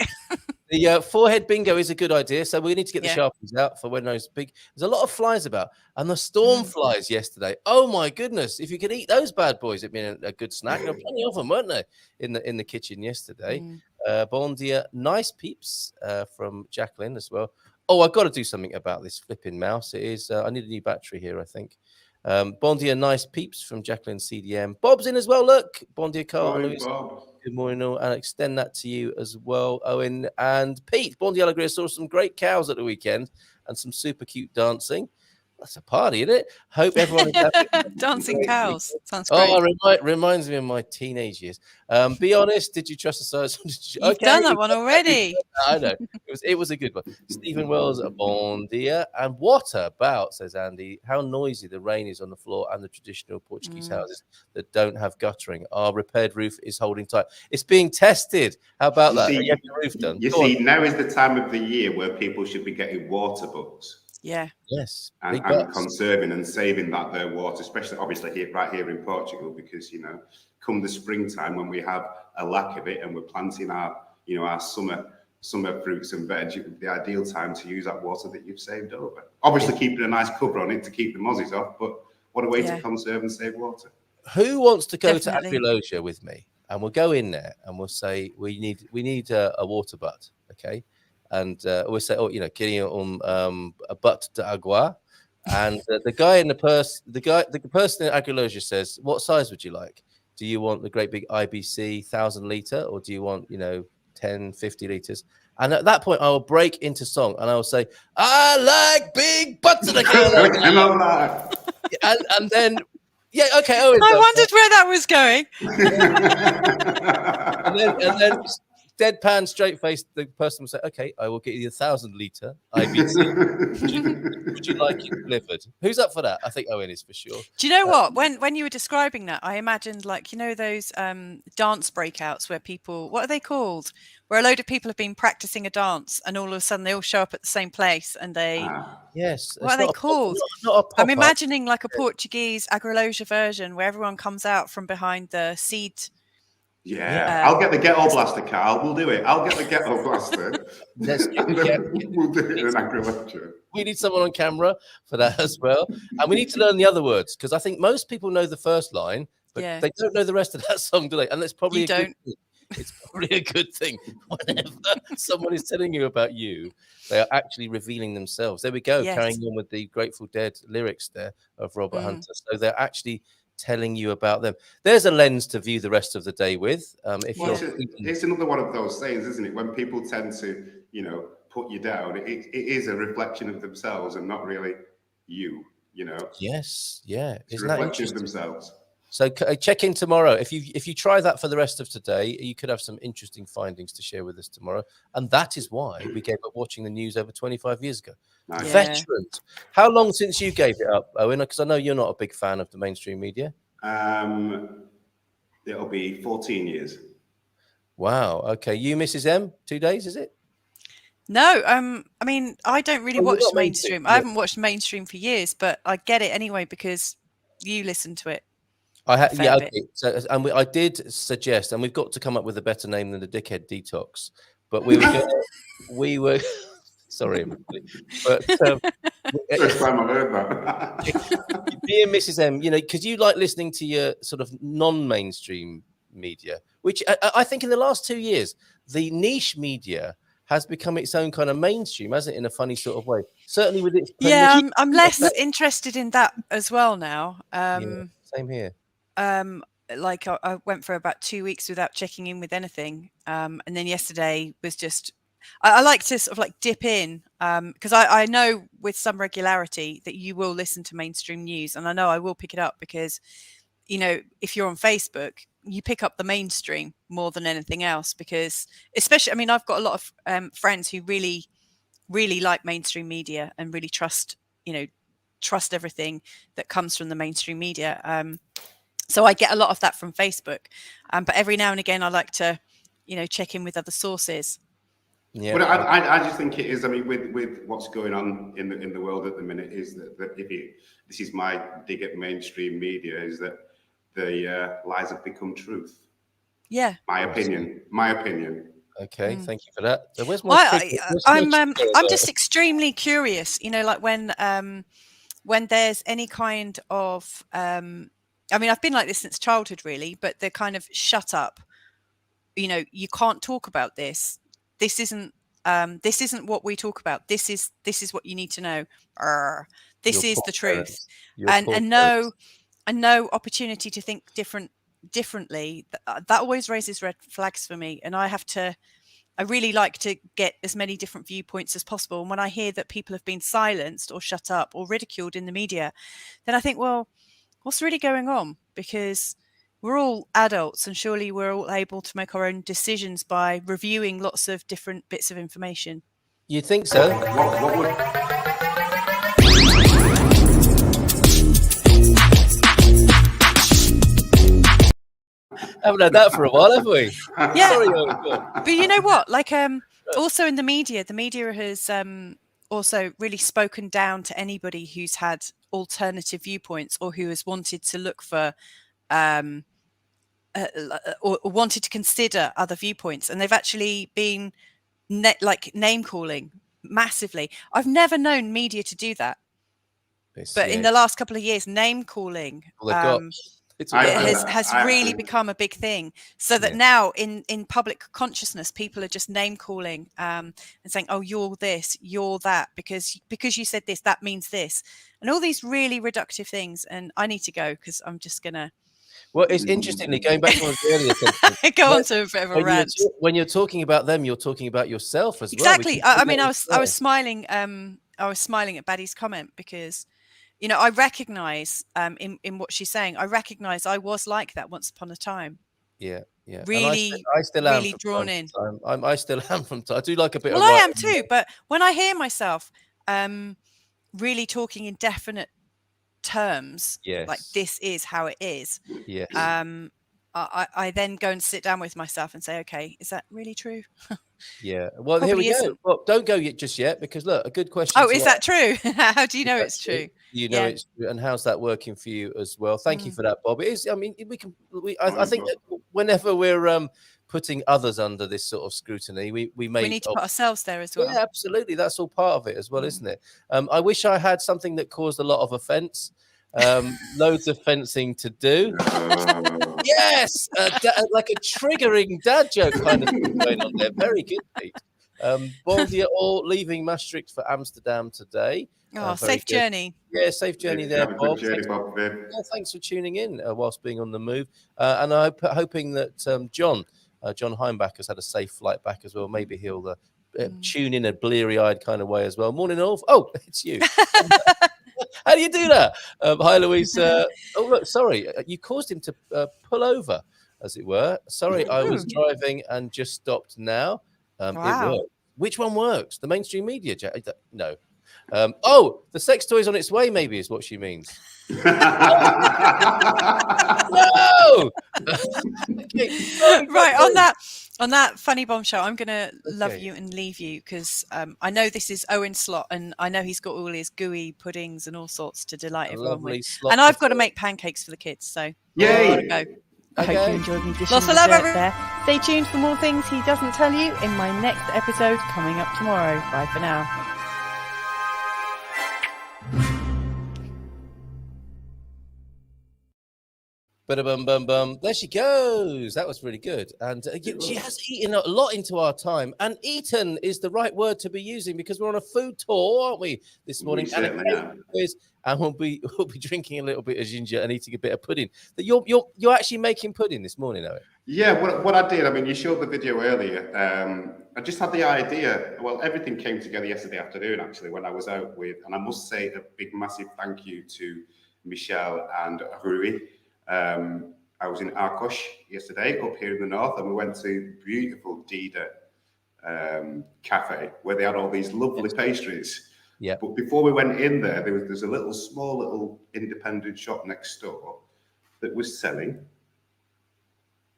The forehead bingo is a good idea. So we need to get the Sharpies out for when those big. There's a lot of flies about, and the storm flies yesterday. Oh my goodness! If you could eat those bad boys, it'd be a good snack. There were plenty of them, weren't there, in the kitchen yesterday? Bon dia, nice peeps from Jacqueline as well. Oh, I've got to do something about this flipping mouse. It is. I need a new battery here, I think. Bon dia, nice peeps from Jacqueline CDM. Bob's in as well. Look, bon dia, Carl. Morning, Bob. Good morning, all, and extend that to you as well, Owen and Pete. Bon dia, Alegria saw some great cows at the weekend and some super cute dancing. That's a party, isn't it? Hope everyone is happy. Dancing cows. Sounds great. Oh, reminds me of my teenage years. Be honest, did you trust the science? You've done that one already. I know. It was a good one. Stephen Wells, bon dia. And what about, says Andy, how noisy the rain is on the floor and the traditional Portuguese houses that don't have guttering. Our repaired roof is holding tight. It's being tested. How about that? You have your roof done. You see, now is the time of the year where people should be getting water bugs. Yeah. Yes. And conserving and saving that their water, especially obviously right here in Portugal, because come the springtime when we have a lack of it and we're planting our summer fruits and veg, the ideal time to use that water that you've saved over. Obviously, keeping a nice cover on it to keep the mozzies off, but what a way to conserve and save water. Who wants to go to Agrilogia with me? And we'll go in there and we'll say we need a water butt, okay? And we'll say, queria a butt de agua. And the guy in the person in Agrilogia says, what size would you like? Do you want the great big IBC 1,000 litre, or do you want 10, 50 litres? And at that point, I will break into song and I will say, I like big butts of the and then, okay. Owen, I wondered where that was going. and then deadpan, straight face, the person will say, okay, I will get you 1,000 litre IBC. Would you like it delivered? Who's up for that? I think Owen is for sure. Do you know what? When you were describing that, I imagined those dance breakouts where people, what are they called? Where a load of people have been practicing a dance and all of a sudden they all show up at the same place and they... Yes. What are they called? I'm imagining like a Portuguese Agrilogia version where everyone comes out from behind the seed. Yeah, I'll get the ghetto blaster, Carl. We'll do it. I'll get the ghetto blaster. We'll do it in an Agrilogia. We need someone on camera for that as well. And we need to learn the other words, because I think most people know the first line, but they don't know the rest of that song, do they? And that's probably good thing. It's probably a good thing. Whenever someone is telling you about you, they are actually revealing themselves. There we go, carrying on with the Grateful Dead lyrics there of Robert Hunter. So they're actually telling you about them. There's a lens to view the rest of the day with. It's another one of those sayings, isn't it? When people tend to, put you down, it is a reflection of themselves and not really you. Yes, yeah, it's a reflection of themselves. So check in tomorrow. If you try that for the rest of today, you could have some interesting findings to share with us tomorrow. And that is why we gave up watching the news over 25 years ago. Nice. Veterans. How long since you gave it up, Owen? Because I know you're not a big fan of the mainstream media. It'll be 14 years. Wow. Okay. You, Mrs. M, 2 days, is it? No. I mean, I don't really watch mainstream. I haven't watched mainstream for years, but I get it anyway because you listen to it. Okay. So, and I did suggest, and we've got to come up with a better name than the Dickhead Detox. But we were sorry, but first time I've heard that. Me and Mrs. M, because you like listening to your sort of non-mainstream media, which I think in the last 2 years, the niche media has become its own kind of mainstream, hasn't it, in a funny sort of way? Certainly with its I'm less interested in that as well now. Same here. Like I went for about 2 weeks without checking in with anything, and then yesterday was just I like to sort of like dip in because I know with some regularity that you will listen to mainstream news, and I know I will pick it up because if you're on Facebook, you pick up the mainstream more than anything else, because especially, I mean, I've got a lot of friends who really like mainstream media and really trust everything that comes from the mainstream media. So I get a lot of that from Facebook, but every now and again I like to, check in with other sources. Yeah, but I just think it is. I mean, with what's going on in the world at the minute, is that this is my dig at mainstream media, is that the lies have become truth. Yeah, my opinion. Okay, thank you for that. So where's I'm just extremely curious. Like when there's any kind of I mean, I've been like this since childhood, really, but they're kind of shut up. You can't talk about this. This isn't what we talk about. This is what you need to know. This is the truth, and no opportunity to think differently. That always raises red flags for me, and I really like to get as many different viewpoints as possible. And when I hear that people have been silenced or shut up or ridiculed in the media, then I think, well, what's really going on? Because we're all adults, and surely we're all able to make our own decisions by reviewing lots of different bits of information. You think so? What would... Haven't had that for a while, have we? Yeah. Sorry, but you know what? Like, also in the media has also really spoken down to anybody who's had alternative viewpoints or who has wanted to look for or wanted to consider other viewpoints, and they've actually been name calling massively. I've never known media to do that, but in the last couple of years, name calling has really become a big thing. So that now in public consciousness, people are just name calling and saying, "Oh, you're this, you're that, because you said this, that means this," and all these really reductive things. And I need to go because I'm just gonna. Well, it's interestingly going back to one of the earlier things. Go on to a bit of a rant. When you're talking about them, you're talking about yourself as well. Exactly. I mean, I was smiling. I was smiling at Baddie's comment because, you know, I recognise in what she's saying. I recognise I was like that once upon a time. Yeah, yeah. Really, I still am really drawn in. I still am from time. I do like a bit. Well, I am too. But when I hear myself really talking in definite terms, like this is how it is. Yes. I then go and sit down with myself and say, okay, is that really true? Yeah. Well, Probably here we isn't. go. Well, don't go yet just yet, because look, a good question. Oh, is that true? How do you know it's true? You know it's true, and how's that working for you as well? Thank you for that, Bob. It is. I mean, I think that whenever we're putting others under this sort of scrutiny, we need to put ourselves there as well. Yeah, absolutely. That's all part of it as well, isn't it? I wish I had something that caused a lot of offence. Loads of fencing to do. Yes, like a triggering dad joke kind of thing going on there. Very good, Pete. Bon dia all, leaving Maastricht for Amsterdam today. Oh, safe journey. Yeah, safe journey there, Bob. Thanks for tuning in whilst being on the move. And I'm hoping that John Heimbach has had a safe flight back as well. Maybe he'll tune in a bleary-eyed kind of way as well. Morning, all. Oh, it's you. How do you do that? Hi, Louise. Oh, look, sorry. You caused him to pull over, as it were. Sorry, I was driving and just stopped now. It worked. Which one works? The mainstream media? No. Oh, the sex toy's on its way, maybe, is what she means. No! Right, on that funny bombshell, I'm going to love you and leave you because I know this is Owen's slot and I know he's got all his gooey puddings and all sorts to delight everyone with. And I've got to make pancakes for the kids, so I've got to go. I hope you enjoyed me dishing Lots of love, everyone. there. Stay tuned for more things he doesn't tell you in my next episode coming up tomorrow. Bye for now. Bum. There she goes. That was really good. And she has eaten a lot into our time. And eaten is the right word to be using because we're on a food tour, aren't we, this morning? And we'll be drinking a little bit of ginger and eating a bit of pudding. That you're actually making pudding this morning, Owen. Yeah, what I did, I mean, you showed the video earlier. I just had the idea. Well, everything came together yesterday afternoon, actually, when I was out with, and I must say a big, massive thank you to Michelle and Rui. I was in Arcos yesterday, up here in the north, and we went to beautiful Dida cafe where they had all these lovely pastries. Yeah. But before we went in there, there's a small little independent shop next door that was selling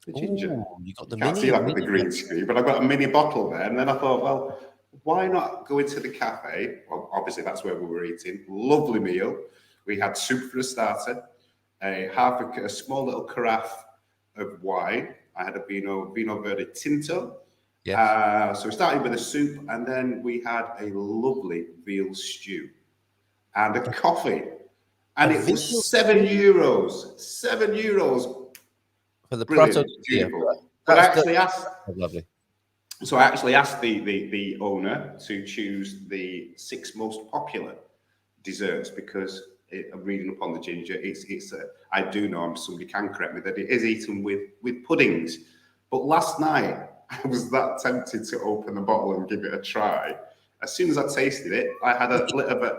the ginger. Ooh, you got the Can't see that with the green screen, but I've got a mini bottle there. And then I thought, well, why not go into the cafe? Well, obviously that's where we were eating. Lovely meal. We had soup for a starter, a small little carafe of wine. I had a Vino Verde Tinto. Yeah. So we started with a soup, and then we had a lovely veal stew and a coffee, and it was €7. €7 for the Prato. But I actually asked. Lovely. So I actually asked the owner to choose the 6 most popular desserts because I'm reading up on the ginger. I do know, somebody can correct me, that it is eaten with puddings. But last night I was that tempted to open the bottle and give it a try. As soon as I tasted it, I had a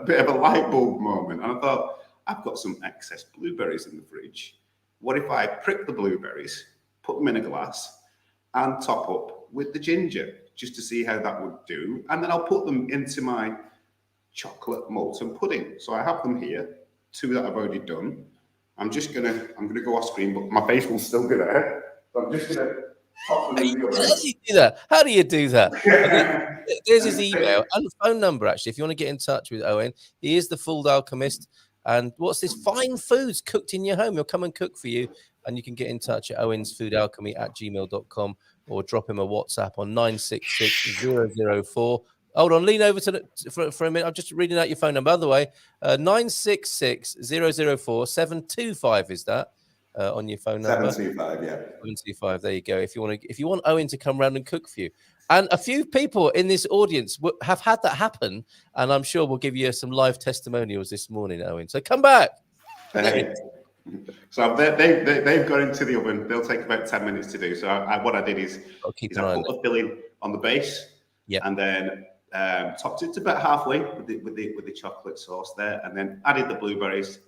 bit of a light bulb moment, and I thought, I've got some excess blueberries in the fridge. What if I prick the blueberries, put them in a glass, and top up with the ginger, just to see how that would do, and then I'll put them into my chocolate molten pudding. So I have them here, 2 that I've already done. I'm gonna go off screen, but my face will still be there. So I'm just gonna pop them in the oven. How do you do that? There's his email and phone number, actually, if you want to get in touch with Owen. He is the full Alchemist. And what's this? Fine foods cooked in your home. He'll come and cook for you. and you can get in touch at owensfoodalchemy@gmail.com or drop him a WhatsApp on 966-004. Hold on, lean over for a minute. I'm just reading out your phone number. By the way, 966-004-725 is that on your phone number? 725, yeah. 725. There you go. If you want Owen to come round and cook for you, and a few people in this audience have had that happen, and I'm sure we'll give you some live testimonials this morning, Owen. So come back. Hey. So they've got into the oven. They'll take about 10 minutes to do. So what I did is I put the filling on the base, and then topped it to about halfway with the chocolate sauce there, and then added the blueberries.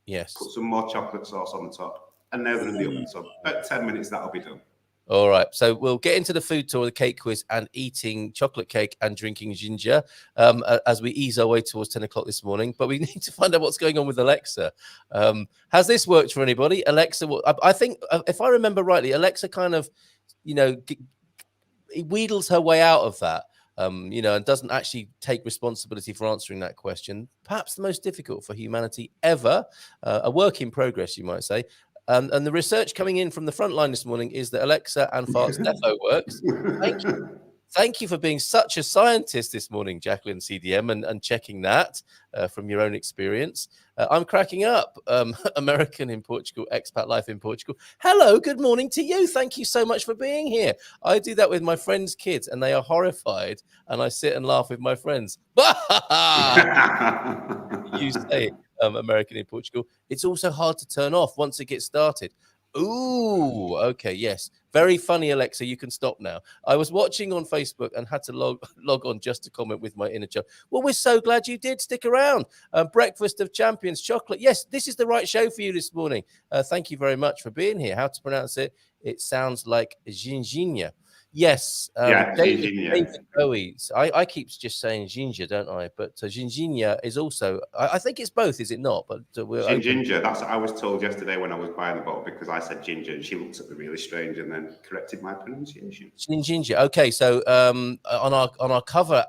Yes. Put some more chocolate sauce on the top, and now they're in the oven. So about 10 minutes that'll be done. All right, so we'll get into the food tour, the cake quiz, and eating chocolate cake and drinking ginger as we ease our way towards 10 o'clock this morning. But we need to find out what's going on with Alexa. Has this worked for anybody? Alexa, I think, if I remember rightly, Alexa kind of, wheedles her way out of that, and doesn't actually take responsibility for answering that question. Perhaps the most difficult for humanity ever, a work in progress, you might say. And the research coming in from the front line this morning is that Alexa and Farts defo works. Thank you. Thank you for being such a scientist this morning, Jacqueline CDM, and checking that from your own experience. I'm cracking up. American in Portugal, expat life in Portugal. Hello, good morning to you. Thank you so much for being here. I do that with my friends' kids, and they are horrified, and I sit and laugh with my friends. You say, American in Portugal. It's also hard to turn off once it gets started. Ooh, okay, yes. Very funny, Alexa. You can stop now. I was watching on Facebook and had to log on just to comment with my inner child. Well, we're so glad you did stick around. Breakfast of Champions chocolate. Yes, this is the right show for you this morning. Thank you very much for being here. How to pronounce it? It sounds like ginginia. Yes, David Bowie. I keep just saying ginger, don't I? But ginginia is also, I think it's both, is it not? But ginger. That's what I was told yesterday when I was buying the bottle, because I said ginger and she looked at me really strange and then corrected my pronunciation. Ginger. Okay, so on our cover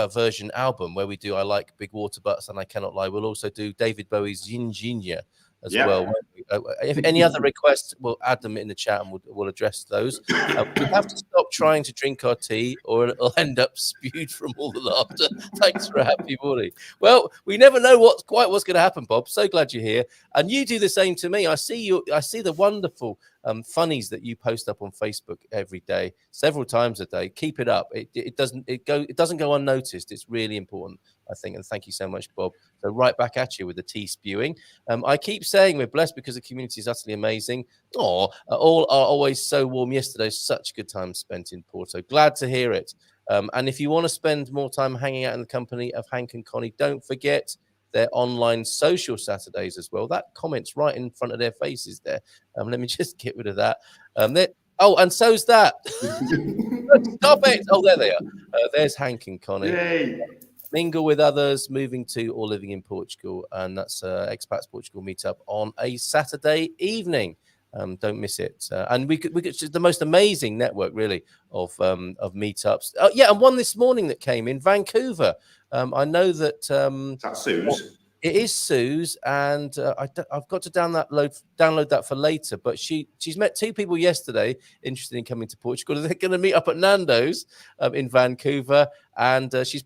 version album where we do I Like Big Water Butts and I Cannot Lie, we'll also do David Bowie's Ginger as well. If any other requests, we'll add them in the chat and we'll address those. We have to stop trying to drink our tea or it'll end up spewed from all the laughter. Thanks for a happy morning. Well, we never know what's going to happen, Bob. So glad you're here. And you do the same to me. I see the wonderful funnies that you post up on Facebook every day, several times a day. Keep it up. It doesn't go unnoticed. It's really important, I think. And thank you so much, Bob. So right back at you with the tea spewing. I keep saying we're blessed because the community is utterly amazing. All are always so warm. Yesterday, such a good time spent in Porto. Glad to hear it. And if you want to spend more time hanging out in the company of Hank and Connie, don't forget their online social Saturdays as well. That comment's right in front of their faces there. Let me just get rid of that. And so's that. Stop it. Oh, there they are. There's Hank and Connie. Yay. Mingle with others, moving to or living in Portugal. And that's Expats Portugal meetup on a Saturday evening. Don't miss it. And we get the most amazing network, really, of meetups. And one this morning that came in Vancouver. I know that that's Sue's. It is Sue's, and I've got to download that for later. But she's met two people yesterday interested in coming to Portugal. They're going to meet up at Nando's in Vancouver, and she's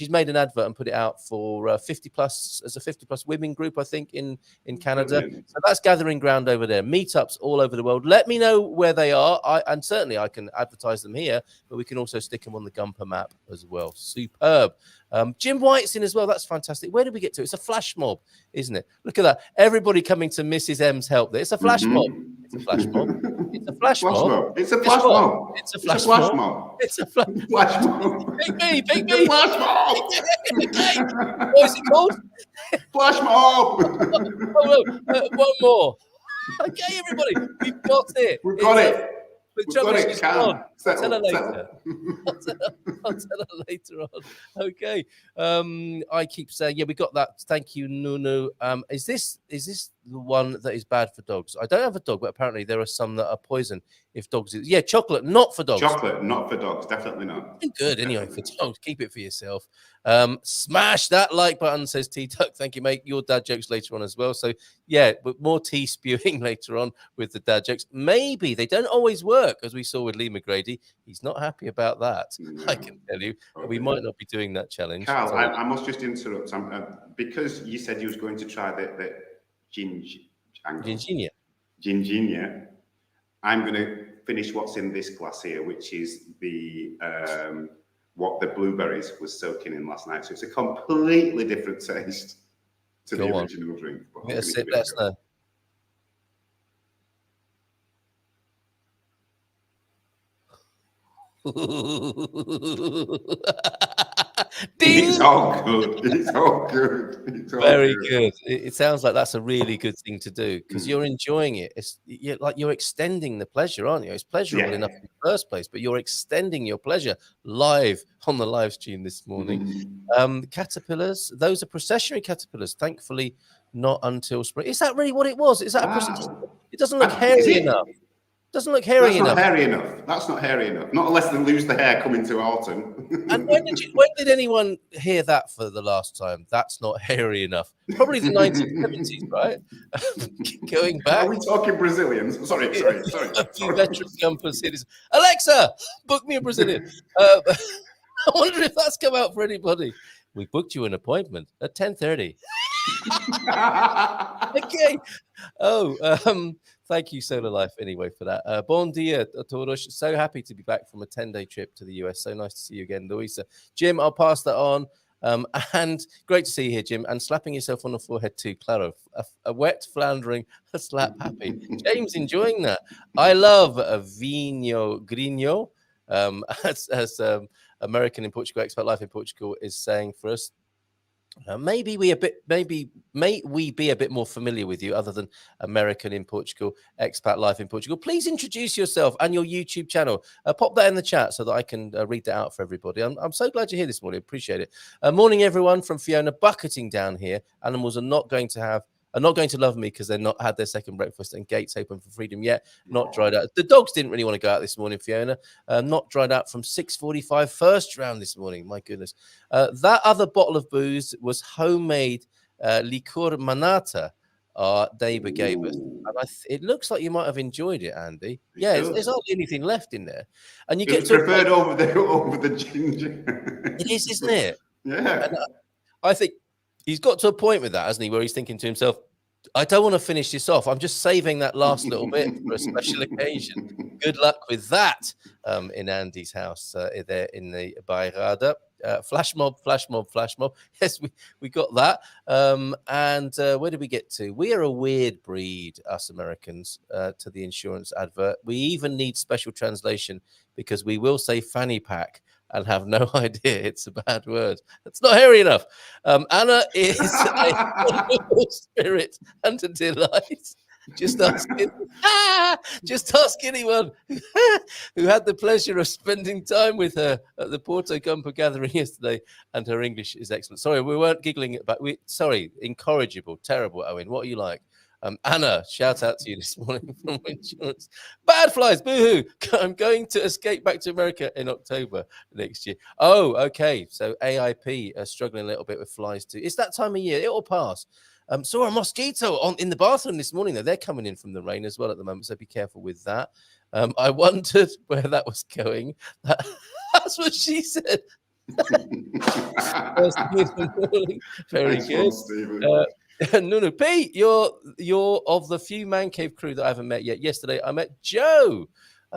made an advert and put it out for 50 plus as a 50 plus women group, I think, in Canada. Brilliant. So that's gathering ground over there. Meetups all over the world. Let me know where they are, and certainly I can advertise them here, but we can also stick them on the GuMPer map as well. Superb. Jim White's in as well. That's fantastic. Where did we get to? It's a flash mob, isn't it? Look at that. Everybody coming to Mrs. M's help there. It's a flash mob. It's a flash mob. It's a flash mob. It's a flash mob. It's a flash mob. It's a flash mob. Big me. Flash mob. What is it called? Flash mob. One more. Okay, everybody. We've got it. We've got it. I'll tell her later. I'll tell her later on. Okay. I keep saying, yeah, we got that. Thank you, Nunu. Is this the one that is bad for dogs? I don't have a dog, but apparently there are some that are poison if dogs. Yeah, chocolate, not for dogs. Chocolate, not for dogs. Definitely not. Good anyway for dogs. Keep it for yourself. Smash that like button, says T-Tuck. Thank you, mate. Your dad jokes later on as well. So yeah, but more tea spewing later on with the dad jokes. Maybe they don't always work, as we saw with Lee McGrady. He's not happy about that. No. I can tell you. Okay. We might not be doing that challenge. Carl, I must just interrupt. Because you said you was going to try the Ginginia. I'm going to finish what's in this glass here, which is the what the blueberries was soaking in last night. So it's a completely different taste to the original drink. Let's know. It's all good. It's all good. It's all very good. It sounds like that's a really good thing to do because you're enjoying it. It's you're extending the pleasure, aren't you? It's pleasurable enough in the first place, but you're extending your pleasure live on the live stream this morning. Caterpillars, those are processionary caterpillars. Thankfully, not until spring. Is that really what it was? Is that it doesn't look hairy enough. Doesn't look hairy enough. That's not hairy enough. Not unless they lose the hair coming to autumn. And when did anyone hear that for the last time? That's not hairy enough. Probably the 1970s, right? Going back. Are we talking Brazilians? Sorry. Veteran GuMPer cities. Alexa, book me a Brazilian. I wonder if that's come out for anybody. We booked you an appointment at 10:30. Okay. Thank you, Solar Life, anyway, for that. Bon dia, todos. So happy to be back from a 10-day trip to the US. So nice to see you again, Louisa. Jim, I'll pass that on. And great to see you here, Jim. And slapping yourself on the forehead too, Claro. A wet, floundering, a slap happy. James, enjoying that. I love a Vinho Grinho, as American in Portugal, Expat Life in Portugal is saying for us. May we be a bit more familiar with you other than American in Portugal, Expat Life in Portugal. Please introduce yourself and your YouTube channel. Pop that in the chat so that I can read that out for everybody. I'm so glad you're here this morning. Appreciate it. Morning, everyone, from Fiona. Bucketing down here. Animals are not going to love me because they're not had their second breakfast and gates open for freedom yet. Not dried out. The dogs didn't really want to go out this morning, Fiona. Not dried out from 6:45 first round this morning. My goodness. That other bottle of booze was homemade liqueur manata our neighbour gave us. And it looks like you might have enjoyed it, Andy. There's hardly anything left in there. And you get preferred over the ginger. It is, isn't it? Yeah. And I think he's got to a point with that, hasn't he, where he's thinking to himself, I don't want to finish this off. I'm just saving that last little bit for a special occasion. Good luck with that in Andy's house there in the Bairrada. Flash mob. Yes, we got that. And where did we get to? We are a weird breed, us Americans, to the insurance advert. We even need special translation because we will say fanny pack and have no idea it's a bad word. It's not hairy enough. Anna is a wonderful spirit and a delight. Just ask anyone who had the pleasure of spending time with her at the Porto GuMPer gathering yesterday, and her English is excellent. Sorry, we weren't giggling about. Incorrigible, terrible. Owen, what are you like? Anna, shout out to you this morning from insurance. Bad flies, boohoo. I'm going to escape back to America in October next year. Oh, okay. So AIP are struggling a little bit with flies too. It's that time of year. It will pass. Saw a mosquito in the bathroom this morning, though. They're coming in from the rain as well at the moment, so be careful with that. I wondered where that was going. That's what she said. Very good. No, Pete, you're of the few man cave crew that I haven't met yet. Yesterday, I met Joe.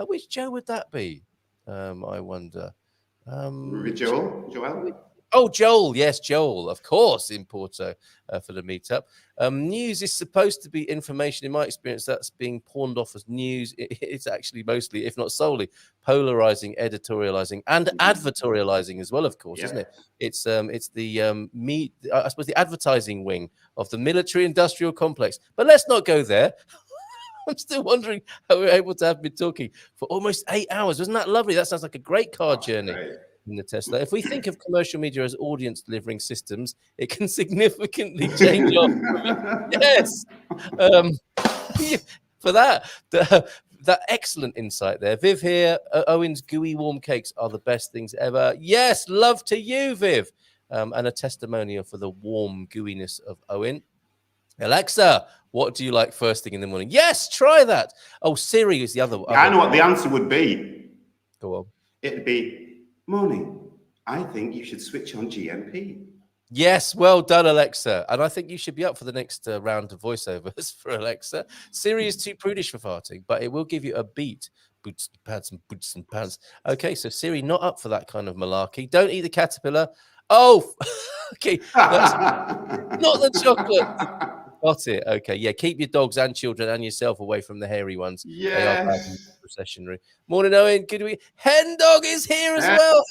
Which Joe would that be? I wonder. Joel? Oh, Joel. Yes, Joel, of course, in Porto for the meetup. News is supposed to be information. In my experience, that's being pawned off as news. It's actually mostly, if not solely, polarizing, editorializing, and advertorializing as well, of course, isn't it? It's the I suppose the advertising wing of the military-industrial complex. But let's not go there. I'm still wondering how we were able to have been talking for almost 8 hours. Wasn't that lovely? That sounds like a great car journey in the Tesla. If we think of commercial media as audience delivering systems, it can significantly change our... Yes. For that excellent insight there. Viv here. Owen's gooey warm cakes are the best things ever. Yes, love to you, Viv. And a testimonial for the warm gooiness of Owen. Alexa, what do you like first thing in the morning? Yes, try that. Oh, Siri is the other one. I know what the answer would be. Go on. It'd be, morning, I think you should switch on GuMPer. Yes, well done, Alexa. And I think you should be up for the next round of voiceovers for Alexa. Siri is too prudish for farting, but it will give you a beat. Boots and pants and boots and pants. Okay, so Siri, not up for that kind of malarkey. Don't eat the caterpillar. Oh, okay. That's not the chocolate. Got it. Okay. Yeah. Keep your dogs and children and yourself away from the hairy ones. Yeah. They are bad in processionary. Morning, Owen. Good week. Hen Dog is here as well.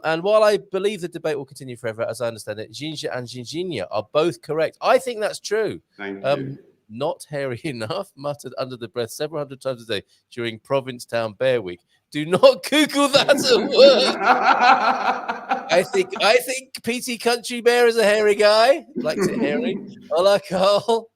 And while I believe the debate will continue forever, as I understand it, Ginger and Ginginia are both correct. I think that's true. Thank you. Not hairy enough, muttered under the breath several hundred times a day during Provincetown Bear Week. Do not Google that at work. I think PT Country Bear is a hairy guy. Likes it hairy. Hola, Carl.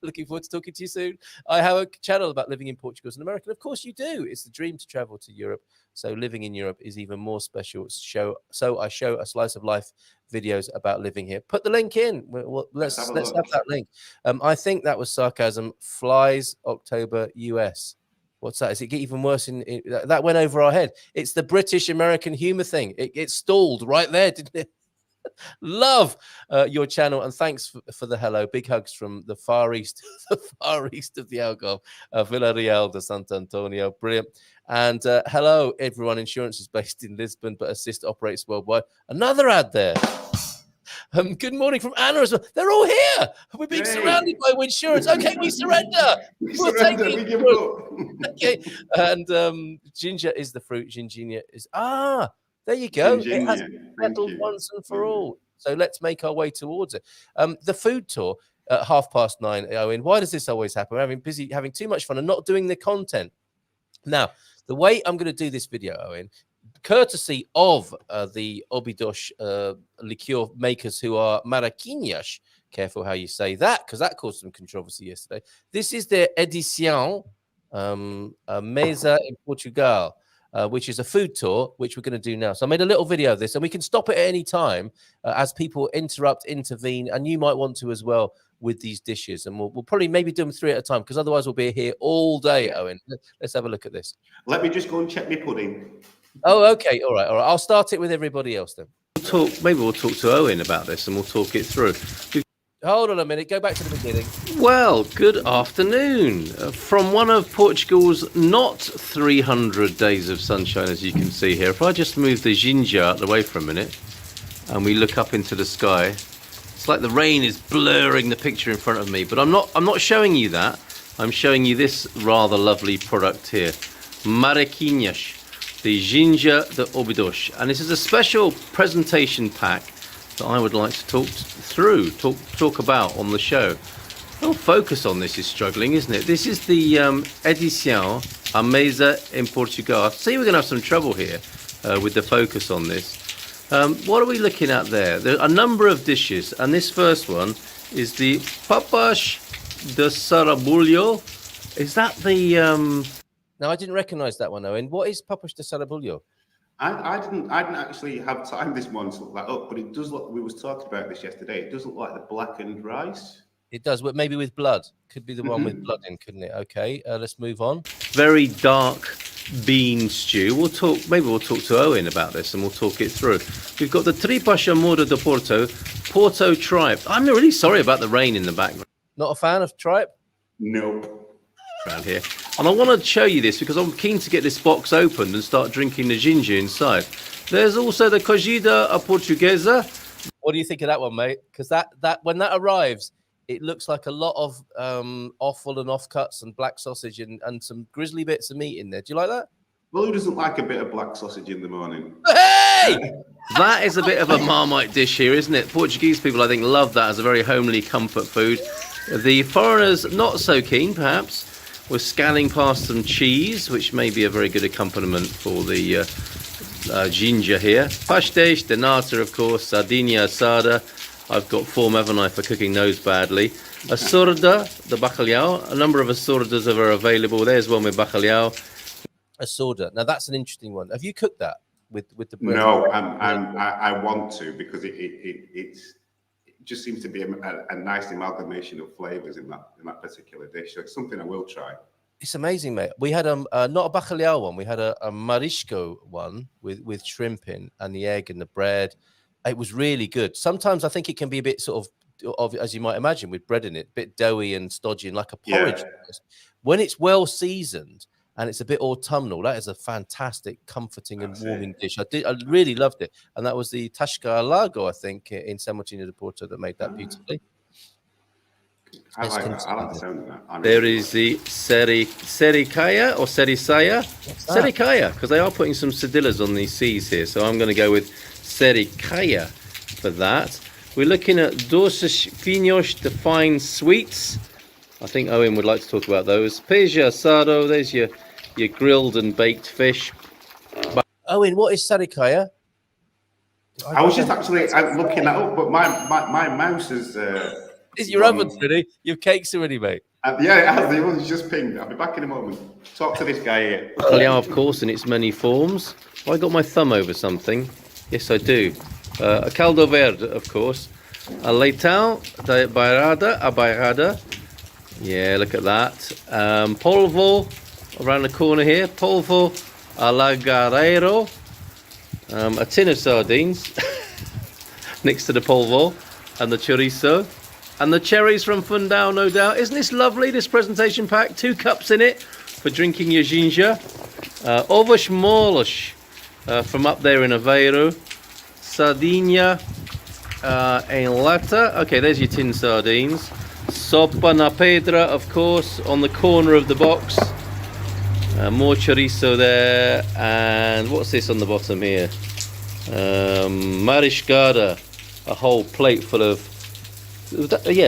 Looking forward to talking to you soon. I have a channel about living in Portugal as an American. Of course you do. It's the dream to travel to Europe. So living in Europe is even more special. So I show a slice of life videos about living here. Put the link in. Let's have that link. I think that was sarcasm. Flies October US. What's that? Is it get even worse? That went over our head. It's the British American humor thing. It stalled right there, didn't it? Love your channel, and thanks for the hello. Big hugs from the far east, of the Algarve, Villarreal de Sant Antonio. Brilliant. And hello, everyone. Insurance is based in Lisbon, but Assist operates worldwide. Another ad there. Good morning from Anna as well. They're all here. We're being surrounded by insurance. Okay, we surrender. We'll take it. We give up. Okay. And Ginger is the fruit. Ginginia is there you go. It has settled once and for all. So let's make our way towards it. The food tour at 9:30, Owen. Why does this always happen? We're having too much fun and not doing the content. Now, the way I'm going to do this video, Owen, courtesy of the Obidos liqueur makers who are Maraquinhas. Careful how you say that, because that caused some controversy yesterday. This is their Edição Mesa in Portugal. Which is a food tour, which we're going to do now. So I made a little video of this, and we can stop it at any time as people intervene, and you might want to as well with these dishes. And we'll probably maybe do them 3 at a time, because otherwise we'll be here all day, Owen. Let's have a look at this. Let me just go and check my pudding. Oh, okay. All right. I'll start it with everybody else then. Maybe we'll talk to Owen about this, and we'll talk it through. Hold on a minute. Go back to the beginning. Well, good afternoon. From one of Portugal's not 300 days of sunshine, as you can see here. If I just move the ginger out of the way for a minute and we look up into the sky, it's like the rain is blurring the picture in front of me. But I'm not showing you that. I'm showing you this rather lovely product here. Maraquinhas, the ginger de Obidos. And this is a special presentation pack that I would like to talk about on the show. Well, focus on this is struggling, isn't it? This is the Edição Mesa in Portugal. I see we're going to have some trouble here with the focus on this. What are we looking at there? There are a number of dishes, and this first one is the papas de sarabulho. Is that the... No, I didn't recognise that one, Owen. What is papas de sarabulho? I didn't actually have time this morning to look that up, but it does look, we was talking about this yesterday, it does look like the blackened rice. It does, but maybe with blood. Could be the one with blood in, couldn't it? Okay, let's move on. Very dark bean stew. Maybe we'll talk to Owen about this and we'll talk it through. We've got the tripa chamorro de Porto tripe. I'm really sorry about the rain in the background. Not a fan of tripe? Nope. Around here, and I want to show you this because I'm keen to get this box opened and start drinking the ginger inside. There's also the cozida a portuguesa. What do you think of that one, mate? Because that when that arrives, it looks like a lot of offal and offcuts and black sausage and some grizzly bits of meat in there. Do you like that? Well, who doesn't like a bit of black sausage in the morning? Hey! That is a bit of a Marmite dish here, isn't it? Portuguese people, I think, love that as a very homely comfort food. The foreigners not so keen, perhaps. We're scanning past some cheese, which may be a very good accompaniment for the ginger here. Pastéis de nata, of course. Sardinia asada. I've got form, haven't I, for cooking those badly. A sorda, the bacalhau. A number of assordas are available. There's one with bacalhau. A sorda. Now that's an interesting one. Have you cooked that with the bread? No, I want to, because it just seems to be a nice amalgamation of flavors in that particular dish. So it's something I will try. It's amazing, mate. We had not a bacalhau one. We had a marisco one with shrimp in and the egg and the bread. It was really good. Sometimes I think it can be a bit sort of as you might imagine, with bread in it, a bit doughy and stodgy and like a porridge. Yeah. When it's well seasoned and it's a bit autumnal, that is a fantastic, comforting and warming dish. I really loved it. And that was the Tasca Lago, I think, in San Martino de Porto that made that beautifully. I like the sound of that. There is the Sericaya or Sericaya? Sericaya, because they are putting some cedillas on these C's here. So I'm going to go with Sericaya for that. We're looking at doces finos, the fine sweets. I think Owen would like to talk about those. Peja asado, there's your grilled and baked fish. Owen, what is Sericaya? I was just actually looking that up, but my mouse is... Is your oven's ready? Your cakes are ready, mate. Yeah, it has. The oven's just pinged. I'll be back in a moment. Talk to this guy here. Bacalhau, of course, in its many forms. Have I got my thumb over something? Yes, I do. A caldo verde, of course. A leitão de bairrada. Yeah, look at that. Polvo, around the corner here. Polvo alagareiro. A tin of sardines next to the polvo and the chorizo. And the cherries from Fundão, no doubt. Isn't this lovely, this presentation pack? 2 cups in it for drinking your ginger. Ovos molos from up there in Aveiro. Sardinia em lata. Okay, there's your tin sardines. Sopa na pedra, of course, on the corner of the box. More chorizo there. And what's this on the bottom here? Mariscada. A whole plate full of...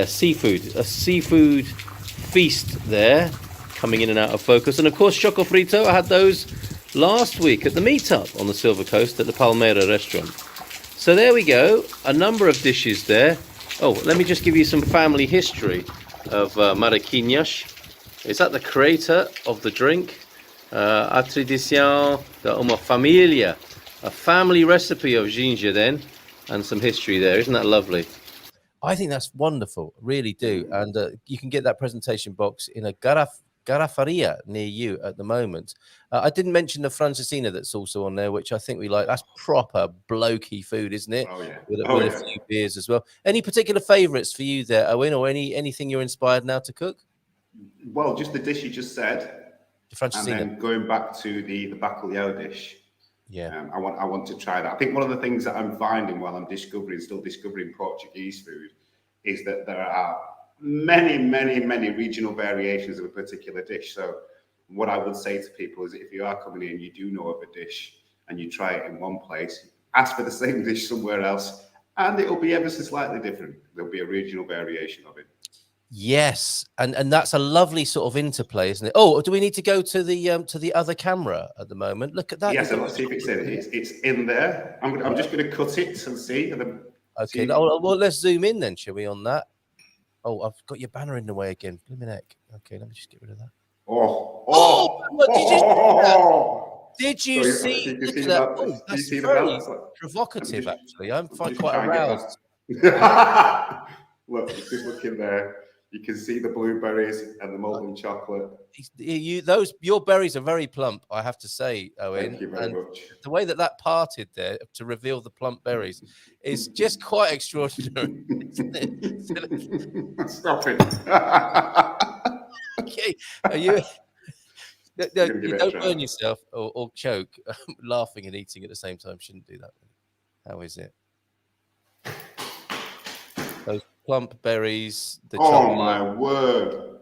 seafood. A seafood feast there, coming in and out of focus. And of course, choco frito. I had those last week at the meetup on the Silver Coast at the Palmeira restaurant. So there we go. A number of dishes there. Oh, let me just give you some family history of Mariquinhas. Is that the creator of the drink? A tradição de uma família. A family recipe of ginger then. And some history there. Isn't that lovely? I think that's wonderful, really do. And you can get that presentation box in a garrafaria near you at the moment. I didn't mention the Francesina that's also on there, which I think we like. That's proper blokey food, isn't it? Oh, yeah. With a few beers as well. Any particular favourites for you there, Owen, or anything you're inspired now to cook? Well, just the dish you just said. The Francesina. And then going back to the bacalhau dish. Yeah, I want to try that. I think one of the things that I'm finding while I'm still discovering Portuguese food, is that there are many regional variations of a particular dish. So what I would say to people is, if you are coming in, you do know of a dish and you try it in one place, ask for the same dish somewhere else, and it'll be ever so slightly different. There'll be a regional variation of it. Yes, and that's a lovely sort of interplay, isn't it? Oh, do we need to go to the other camera at the moment? Look at that. Yes, let's see if it's in. It's in there. I'm just going to cut it and see. Okay, well, let's zoom in then, shall we, on that? Oh, I've got your banner in the way again. Blimey. Okay, let me just get rid of that. Did you see that? Oh, that's very provocative, actually. I'm quite aroused. Look, just look in there. You can see the blueberries and the molten chocolate. Your berries are very plump, I have to say, Owen. Thank you very much. The way that parted there to reveal the plump berries is just quite extraordinary, isn't it? Stop it. Okay, you don't burn yourself or choke. Laughing and eating at the same time shouldn't do that. How is it? Those plump berries. Oh my word!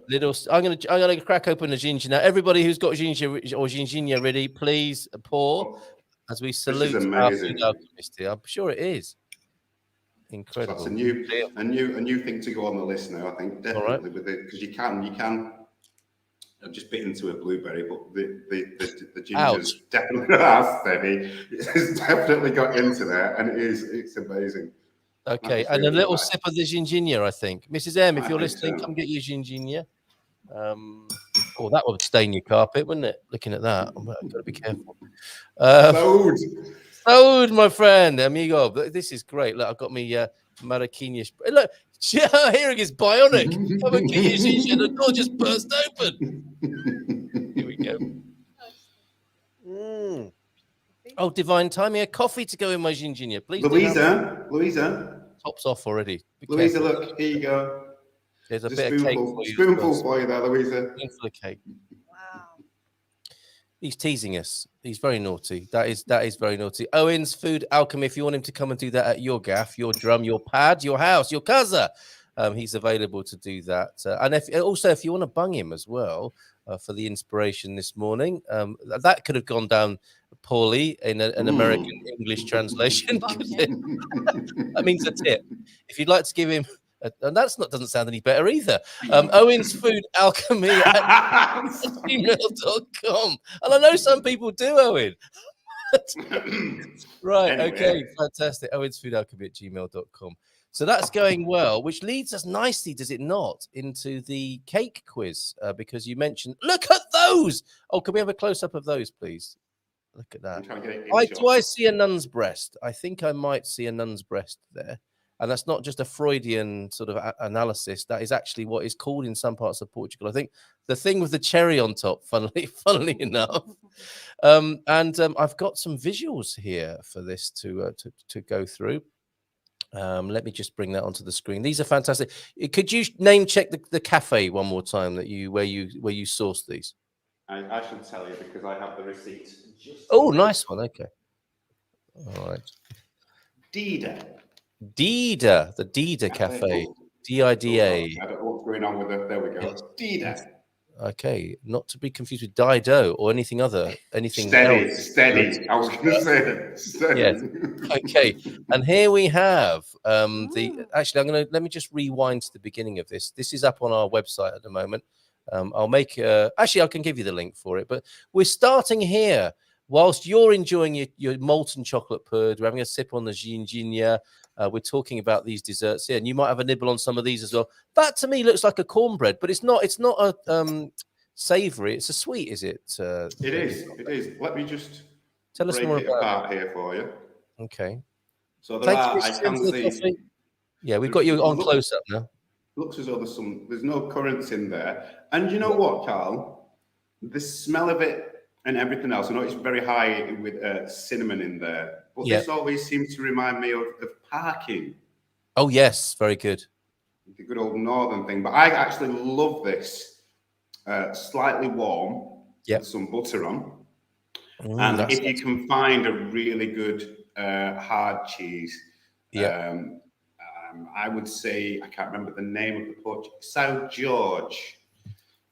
I'm gonna crack open the ginger now. Everybody who's got ginger or ginginha ready, please pour as we salute our food alchemist here. I'm sure it is. Incredible. So that's a new thing to go on the list now. I think definitely with it, because you can. I've just bit into a blueberry, but the ginger's definitely steady. It's definitely got into there, and it's amazing. Okay, and a little sip of the ginginia, I think. Mrs. M, if you're listening, come get your ginginia. Oh, that would stain your carpet, wouldn't it? Looking at that, I've got to be careful. Sold, my friend, amigo. This is great. Look, I've got me Marrakeenish. Look, hearing is bionic. Come and get your ginginia. The door just burst open. Here we go. Oh, divine timing. A coffee to go in my ginginia, please. Louisa. Top's off already. Louisa, look, here you go. There's a bit of cake for you. Spoonful for you there, Louisa. Spoonful of cake. Wow. He's teasing us. He's very naughty. That is very naughty. Owen's Food Alchemy. If you want him to come and do that at your gaff, your drum, your pad, your house, your casa, he's available to do that. And if you want to bung him as well for the inspiration this morning, that could have gone down poorly in an American English translation. That means a tip. If you'd like to give him. And doesn't sound any better either. Owen's Food Alchemy at gmail.com. And I know some people do, Owen. Right, anyway. Okay, fantastic. Owen's Food Alchemy at gmail.com. So that's going well, which leads us nicely, does it not, into the cake quiz? Because you mentioned, look at those. Oh, can we have a close-up of those, please? Look at that. Do I see a nun's breast? I think I might see a nun's breast there. And that's not just a Freudian sort of analysis. That is actually what is called in some parts of Portugal. I think the thing with the cherry on top, funnily enough. I've got some visuals here for this to go through. Let me just bring that onto the screen. These are fantastic. Could you name check the cafe one more time where you sourced these? I should tell you because I have the receipt. Oh, nice one. Okay. All right. Dida, the Dida Cafe, D-I-D-A. I don't know what's going on with it. There we go. Yes. Dida. Okay, not to be confused with Dido or anything else. Steady. I was going to say that. Steady. Yes. Okay, and here we have Actually, let me just rewind to the beginning of this. This is up on our website at the moment. I'll make. Actually, I can give you the link for it. But we're starting here. Whilst you're enjoying your molten chocolate purd, we're having a sip on the ginginia. We're talking about these desserts here, and you might have a nibble on some of these as well. That to me looks like a cornbread, but it's not. It's not a savoury. It's a sweet, is it? It is. Let me just tell us more about it here for you. Okay. So I can see. Yeah, we've got you on close up now. Looks as though there's no currants in there, and you know what, Carl? The smell of it. And everything else. I know it's very high with cinnamon in there, but this always seems to remind me of parking. Oh, yes. Very good. The good old northern thing. But I actually love this slightly warm with some butter on. And if you can find a really good hard cheese, I would say, I can't remember the name of the Portuguese, São Jorge.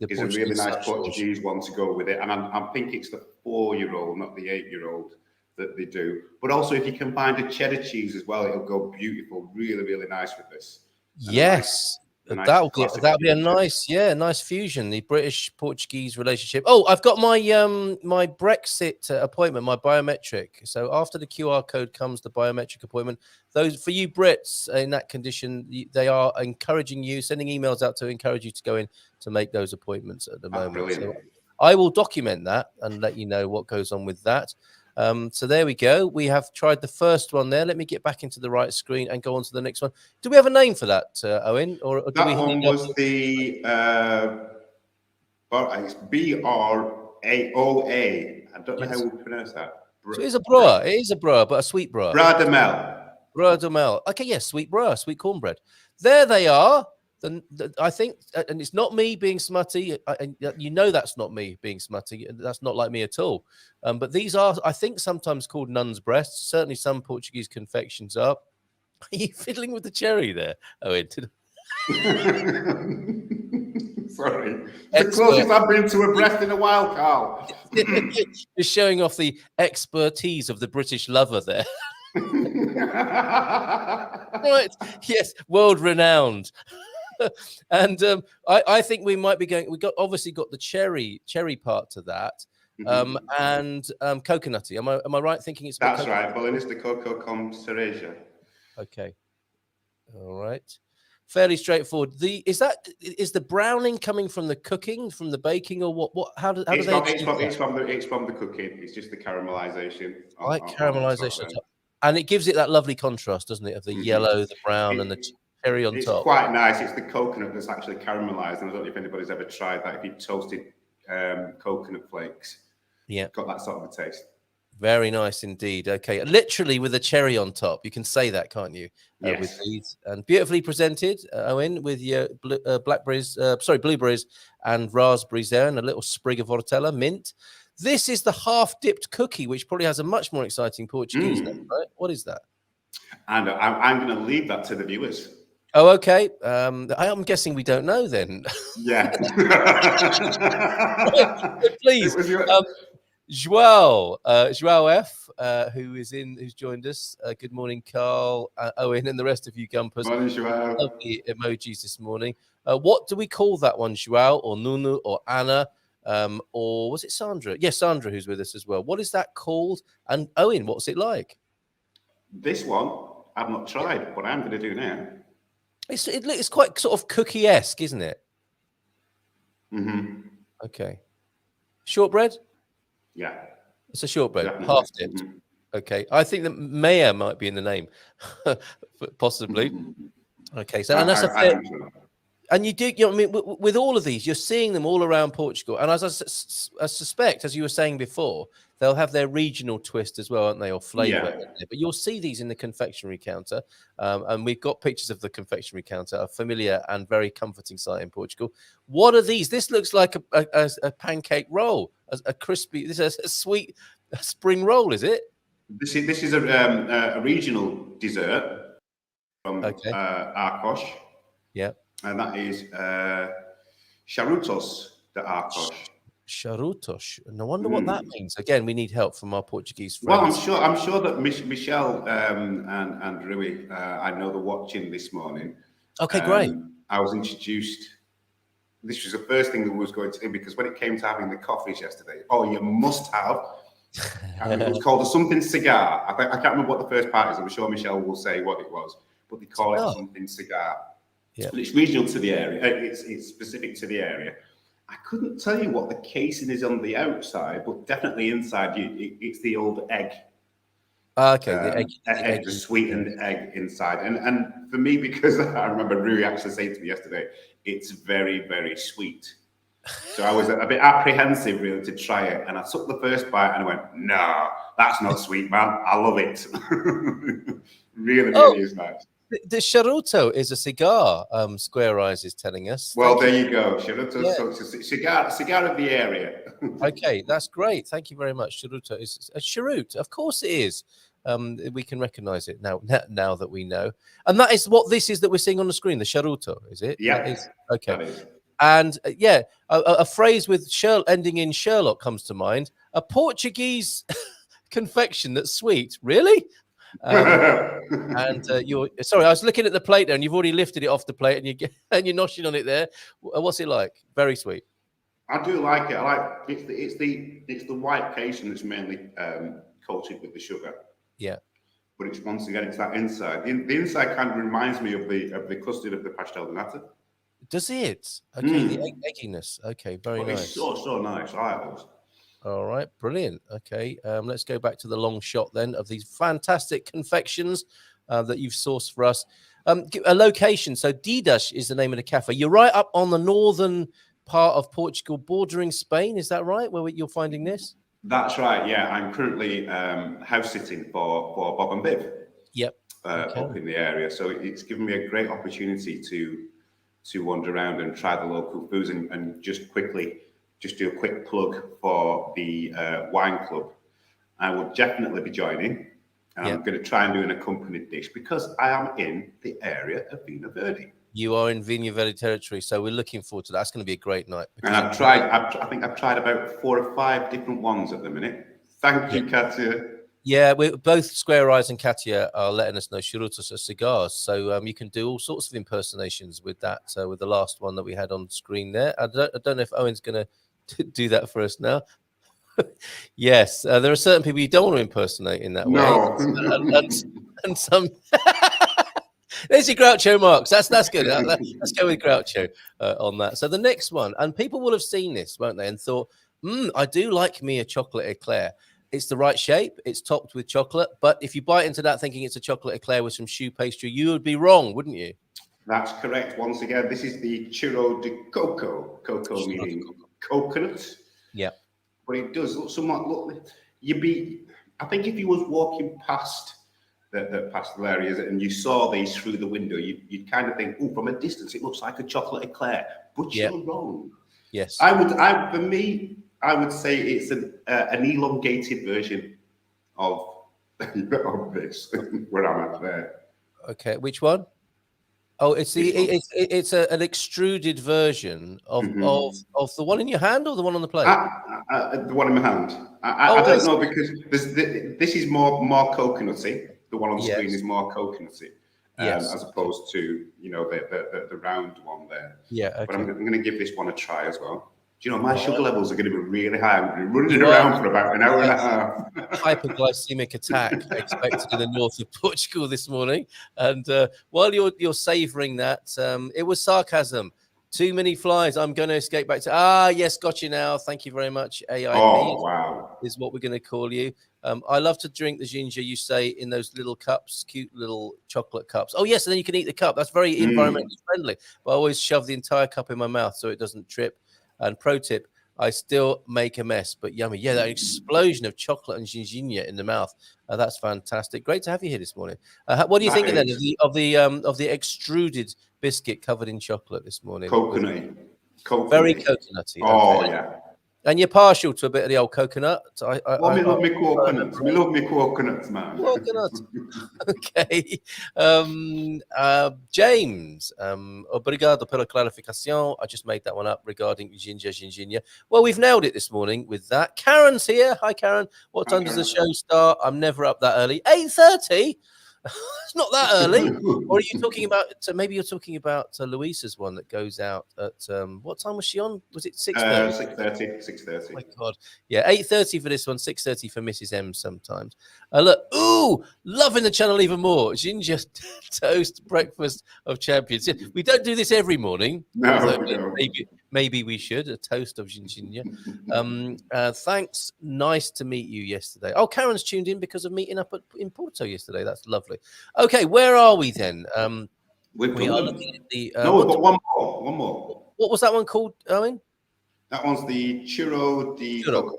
Is a really nice Portuguese one to go with it. And I think it's the 4-year-old, not the 8-year-old, that they do. But also, if you can find a cheddar cheese as well, it'll go beautiful. Really, really nice with this. Yes. That'll be a nice fusion, the British-Portuguese relationship. Oh, I've got my my Brexit appointment, my biometric. So after the QR code comes the biometric appointment. Those for you Brits in that condition, they are encouraging you, sending emails out to encourage you to go in to make those appointments at the moment. So I will document that and let you know what goes on with that. So there we go. We have tried the first one there. Let me get back into the right screen and go on to the next one. Do we have a name for that, Owen? Or do that one was the it's B-R-A-O-A. I don't know how we pronounce that. So it is a broa. It is a broa, but a sweet broa. Broa de mel. Broa de mel. Okay, yes, sweet broa, sweet cornbread. There they are. I think, and it's not me being smutty. You know that's not me being smutty. That's not like me at all. But these are, I think, sometimes called nun's breasts. Certainly some Portuguese confections are. Are you fiddling with the cherry there, Owen? Sorry. The closest I've been to a breast in a while, Carl. Just showing off the expertise of the British lover there. Right. Yes, world renowned. And I think we might be going. We obviously got the cherry part to that, and coconutty. Am I right thinking it's? That's right. Bolinis de coco con cereja. Okay. All right. Fairly straightforward. Is the browning coming from the cooking, from the baking, or what? How do they? It's from the cooking. It's just the caramelization. Caramelization, and it gives it that lovely contrast, doesn't it, of the yellow, the brown, and the cherry on top. It's quite nice. It's the coconut that's actually caramelized, and I don't know if anybody's ever tried that. If you toasted coconut flakes, got that sort of a taste. Very nice indeed. Okay, literally with a cherry on top. You can say that, can't you? Yes. With these, and beautifully presented, Owen, with your blueberries and raspberries there, and a little sprig of hortella, mint. This is the half-dipped cookie, which probably has a much more exciting Portuguese name, right? What is that? And I'm going to leave that to the viewers. Oh, okay. I'm guessing we don't know then. Yeah. Please, João F, who's joined us. Good morning, Carl, Owen, and the rest of you GuMPers. Morning, João. Lovely emojis this morning. What do we call that one, João or Nuno or Anna? Or was it Sandra? Yes, Sandra, who's with us as well. What is that called? And Owen, what's it like? This one I've not tried, but I'm going to do now. It's quite sort of cookie-esque, isn't it? Mm-hmm. Okay. Shortbread? Yeah. It's a shortbread, Definitely. half dipped. Mm-hmm. Okay. I think that Maya might be in the name, possibly. Mm-hmm. Okay. So, and that's a fair. And you do, I mean, with all of these, you're seeing them all around Portugal. And as I suspect, as you were saying before, they'll have their regional twist as well, aren't they, or flavour. Yeah. But you'll see these in the confectionery counter. And we've got pictures of the confectionery counter, a familiar and very comforting sight in Portugal. What are these? This looks like a pancake roll, a crispy, this is a sweet spring roll, is it? This is a regional dessert from Arcos. Yeah. And that is charutos de Arcos. Charutos. No wonder what that means. Again, we need help from our Portuguese friends. Well, I'm sure that Michelle and Rui, I know they're watching this morning. Okay, great. I was introduced. This was the first thing that we was going to do, because when it came to having the coffees yesterday, you must have. It was called a something cigar. I can't remember what the first part is. I'm sure Michelle will say what it was, but they call it something cigar. Yeah. And it's regional to the area. It's specific to the area. I couldn't tell you what the casing is on the outside, but definitely inside, it's the old egg. Okay, the sweetened egg inside. And for me, because I remember Rui actually saying to me yesterday, it's very, very sweet. So I was a bit apprehensive really to try it. And I took the first bite and I went, no, that's not sweet, man. I love it. Really is nice. The charuto is a cigar, Square Eyes is telling us. Well, there you go. Charuto, so it's a cigar of the area. Okay, that's great. Thank you very much. Charuto is a cheroot. Of course it is. We can recognize it now that we know. And that is what this is that we're seeing on the screen, the charuto, is it? Yeah. Okay. And a phrase with ending in Sherlock comes to mind. A Portuguese confection that's sweet. Really? You're sorry, I was looking at the plate there, and you've already lifted it off the plate, and you're noshing on it there. What's it like? Very sweet. I do like it. I like it's the white casing that's mainly coated with the sugar. Yeah. But it's once again it's that inside. The inside kind of reminds me of the custard of the pastel de nata. Does it? Okay, the egginess. Okay, very nice. It's so nice. I like those. All right, brilliant. Okay, let's go back to the long shot then of these fantastic confections that you've sourced for us. A location. So Didas is the name of the cafe. You're right up on the northern part of Portugal, bordering Spain. Is that right? Where you're finding this? That's right. Yeah, I'm currently house sitting for Bob and Biv. Yep. Up in the area, so it's given me a great opportunity to wander around and try the local foods and just do a quick plug for the wine club. I will definitely be joining. And I'm going to try and do an accompanied dish because I am in the area of Vina Verde. You are in Vina Verde territory, so we're looking forward to that. That's going to be a great night. And I think I've tried about 4 or 5 different ones at the minute. Thank you, Katya. Yeah, we both Square Eyes and Katia are letting us know charutos are cigars, so you can do all sorts of impersonations with that. With the last one that we had on screen there, I don't know if Owen's going to do that for us now. Yes, there are certain people you don't want to impersonate in that way, and some. There's your Groucho Marx. That's good. Let's go with Groucho on that. So the next one, and people will have seen this, won't they, and thought, I do like me a chocolate eclair. It's the right shape. It's topped with chocolate. But if you bite into that thinking it's a chocolate eclair with some choux pastry, you would be wrong, wouldn't you? That's correct. Once again, this is the churro de coco. Coco meaning coconut. Yeah. But it does look somewhat I think if you was walking past the pastel areas and you saw these through the window, you'd kind of think, oh, from a distance, it looks like a chocolate eclair. But you're wrong. Yes. For me, I would say it's an elongated version of this, where I'm at there. Okay, which one? Oh, it's an extruded version of the one in your hand or the one on the plate? The one in my hand. I don't know, because this is more coconutty. The one on the screen is more coconutty, as opposed to the round one there. Yeah, okay. But I'm going to give this one a try as well. Do you know, my sugar levels are going to be really high. I'm going to be running around for about an hour and a half. Hyperglycemic attack expected in the north of Portugal this morning. And while you're savouring that, it was sarcasm. Too many flies. I'm going to escape back to... yes, got you now. Thank you very much. AIP is what we're going to call you. I love to drink the ginger, you say, in those little cups, cute little chocolate cups. Oh, yes, and then you can eat the cup. That's very environmentally friendly. But I always shove the entire cup in my mouth so it doesn't trip. And pro tip, I still make a mess, but yummy. Yeah, that explosion of chocolate and gingembre in the mouth. That's fantastic. Great to have you here this morning. What do you think then of the extruded biscuit covered in chocolate this morning? Coconutty. Very coconutty. Oh, okay. yeah. And you're partial to a bit of the old coconut. I love me coconuts. We love me coconuts, man. Coconut. Okay. James, obrigado pela clarificação. I just made that one up regarding gingembre. Well, we've nailed it this morning with that. Karen's here. Hi, Karen. What time does the show start? I'm never up that early. 8:30. It's not that early. Or are you talking about? Maybe you're talking about Louisa's one that goes out at what time was she on? Was it 6:30? 6:30. Oh my God, yeah, 8:30 for this one, 6:30 for Mrs. M. Sometimes. Look, loving the channel even more. Ginger toast breakfast of champions. We don't do this every morning. No. Maybe we should. A toast of ginger. Thanks. Nice to meet you yesterday. Oh, Karen's tuned in because of meeting up in Porto yesterday. That's lovely. Okay, where are we then? We are looking at the... we've got one more. What was that one called, Owen? That one's the churro de coco.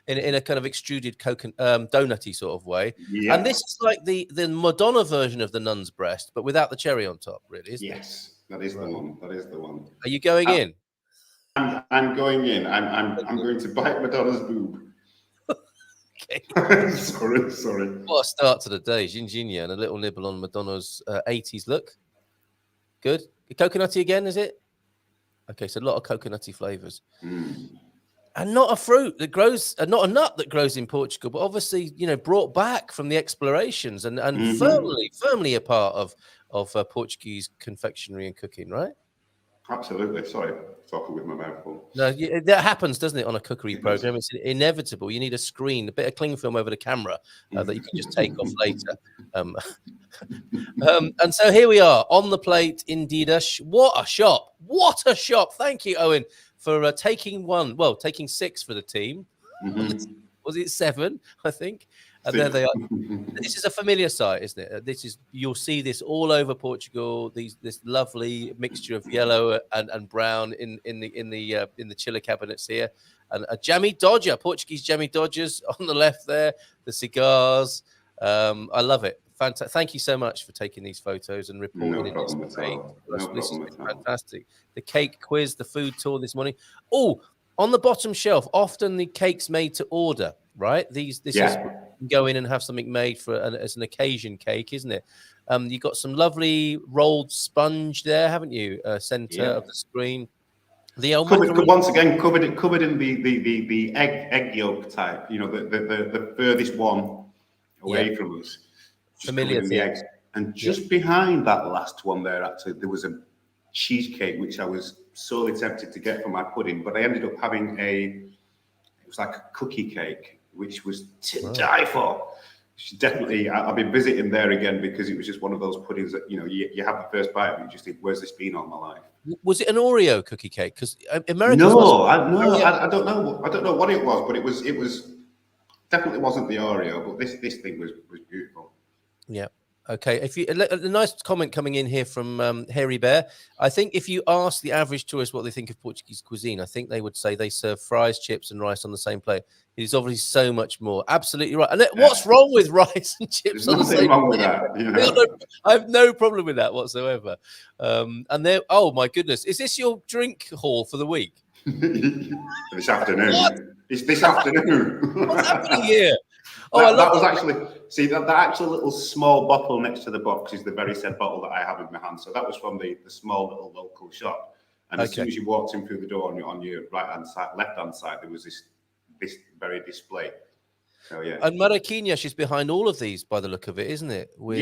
In a kind of extruded coconut, donutty sort of way. Yeah. And this is like the Madonna version of the nun's breast, but without the cherry on top, really, isn't it? Yes, that is the one. That is the one. Are you going in? I'm going in. I'm going to bite Madonna's boob. Okay. Sorry. What a start to the day. Gingembre and a little nibble on Madonna's 80s look. Good. Coconutty again, is it? Okay, so a lot of coconutty flavors. And not a fruit that grows, not a nut that grows in Portugal, but obviously, brought back from the explorations and firmly a part of Portuguese confectionery and cooking, right? Absolutely. Sorry, talking with my mouth full. No, that happens, doesn't it, on a cookery program? It's inevitable. You need a screen, a bit of cling film over the camera that you can just take off later. And so here we are on the plate, indeed. What a shop! What a shop! Thank you, Owen, for taking six for the team. Was it 7? I think. And there they are. This is a familiar sight, isn't it? You'll see this all over Portugal. This lovely mixture of yellow and brown in the chiller cabinets here, and a jammy dodger, Portuguese jammy dodgers on the left there. The cigars. I love it. Fantastic. Thank you so much for taking these photos and reporting. No problem at all. This is fantastic. The cake quiz, the food tour this morning. Oh, on the bottom shelf, often the cake's made to order, right? This is go in and have something made as an occasion cake, isn't it? You've got some lovely rolled sponge there, haven't you? Center of the screen. Once again, covered in the egg yolk type. The furthest one away from us. Just Familiar in the eggs. And just behind that last one there, actually, there was a cheesecake, which I was sorely tempted to get for my pudding, but I ended up having it was like a cookie cake, which was to die for. Definitely, I've been visiting there again because it was just one of those puddings that, you have the first bite and you just think, where's this been all my life? Was it an Oreo cookie cake? Because America. I don't know. I don't know what it was, but it was definitely wasn't the Oreo. But this thing was beautiful. Yeah. Okay. If a nice comment coming in here from Hairy Bear. I think if you ask the average tourist what they think of Portuguese cuisine, I think they would say they serve fries, chips, and rice on the same plate. It is obviously so much more. Absolutely right. And what's wrong with rice and chips There's on the same wrong plate? with that. I have no problem with that whatsoever. And there. Oh my goodness, is this your drink haul for the week? This afternoon. It's this afternoon. What's happening here? That was actually, that actual little small bottle next to the box is the very said bottle that I have in my hand. So that was from the small little local shop. And as soon as you walked in through the door on your right-hand side, left-hand side, there was this very display. So, yeah. And Mariquinhas is behind all of these by the look of it, isn't it? With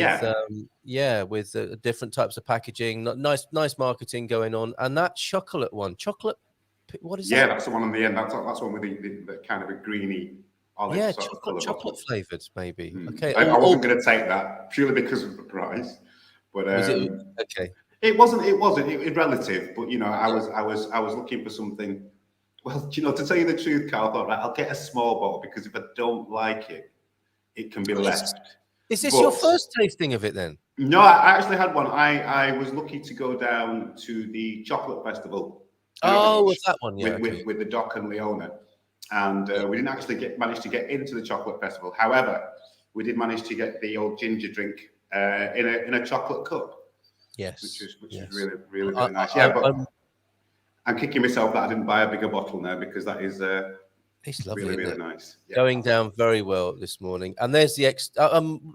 with different types of packaging, nice marketing going on. And that chocolate one, what is that? Yeah, that's the one on the end. That's one with the kind of a greeny olive. Yeah, sort of chocolate flavored, maybe. Okay, I wasn't going to take that purely because of the price, but okay. It wasn't. It relative, but I was looking for something. Well, to tell you the truth, Carl, I thought, right, I'll get a small bottle because if I don't like it, it can be left. Is this your first tasting of it then? No, I actually had one. I was lucky to go down to the chocolate festival. With that one, yeah. With the Doc and Leona. And we didn't actually manage to get into the chocolate festival. However, we did manage to get the old ginger drink in a chocolate cup. Yes. Which is really, really, really nice. Yeah, but I'm kicking myself that I didn't buy a bigger bottle now because that is it's lovely, really, really nice. Yeah. Going down very well this morning. And there's the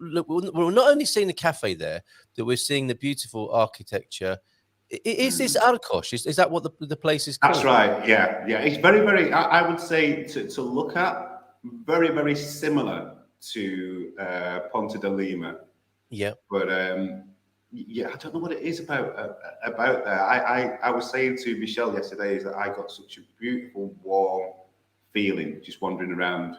look, we're not only seeing the cafe there, that we're seeing the beautiful architecture. Is this Arcos? Is that what the place is called? That's right. Yeah. It's very, very. I would say to look at very, very similar to Ponte de Lima. Yeah. But I don't know what it is about there. I was saying to Michelle yesterday is that I got such a beautiful, warm feeling just wandering around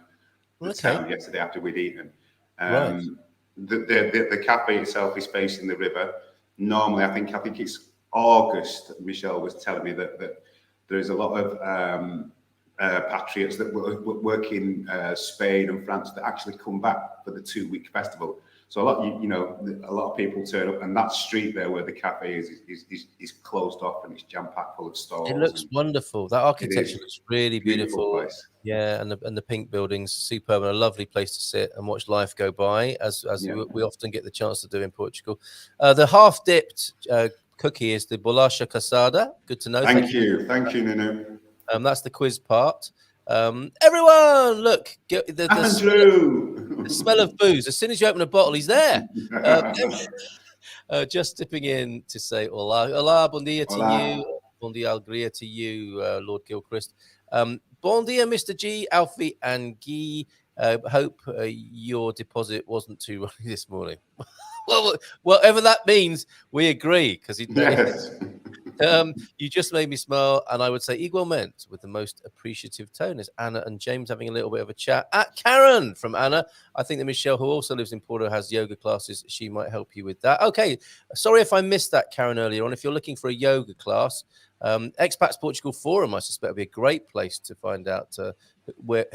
the town yesterday after we'd eaten. The cafe itself is facing the river. Normally, I think it's August. Michelle was telling me that there is a lot of patriots that work in Spain and France that actually come back for the 2-week festival. So a lot of people turn up, and that street there where the cafe is closed off and it's jam packed full of stalls. It looks wonderful. That architecture looks really beautiful. Place. Yeah, and the pink buildings, superb, and a lovely place to sit and watch life go by, as we often get the chance to do in Portugal. The half dipped cookie is the bolacha casada. Good to know. Thank you, Nuno. That's the quiz part. Everyone, look, the smell of booze. As soon as you open a bottle, he's there. Just dipping in to say hola, bon dia to you, bon dia alegria to you, Lord Gilchrist. Bon dia, Mr. G, Alfie, and Guy. Hope your deposit wasn't too runny this morning. Well, whatever that means, we agree because you just made me smile, and I would say igualmente with the most appreciative tone is Anna and James having a little bit of a chat. At Karen from Anna, I think that Michelle, who also lives in Porto, has yoga classes. She might help you with that. Okay, sorry if I missed that, Karen, earlier on. If you're looking for a yoga class, Expats Portugal Forum, I suspect, would be a great place to find out where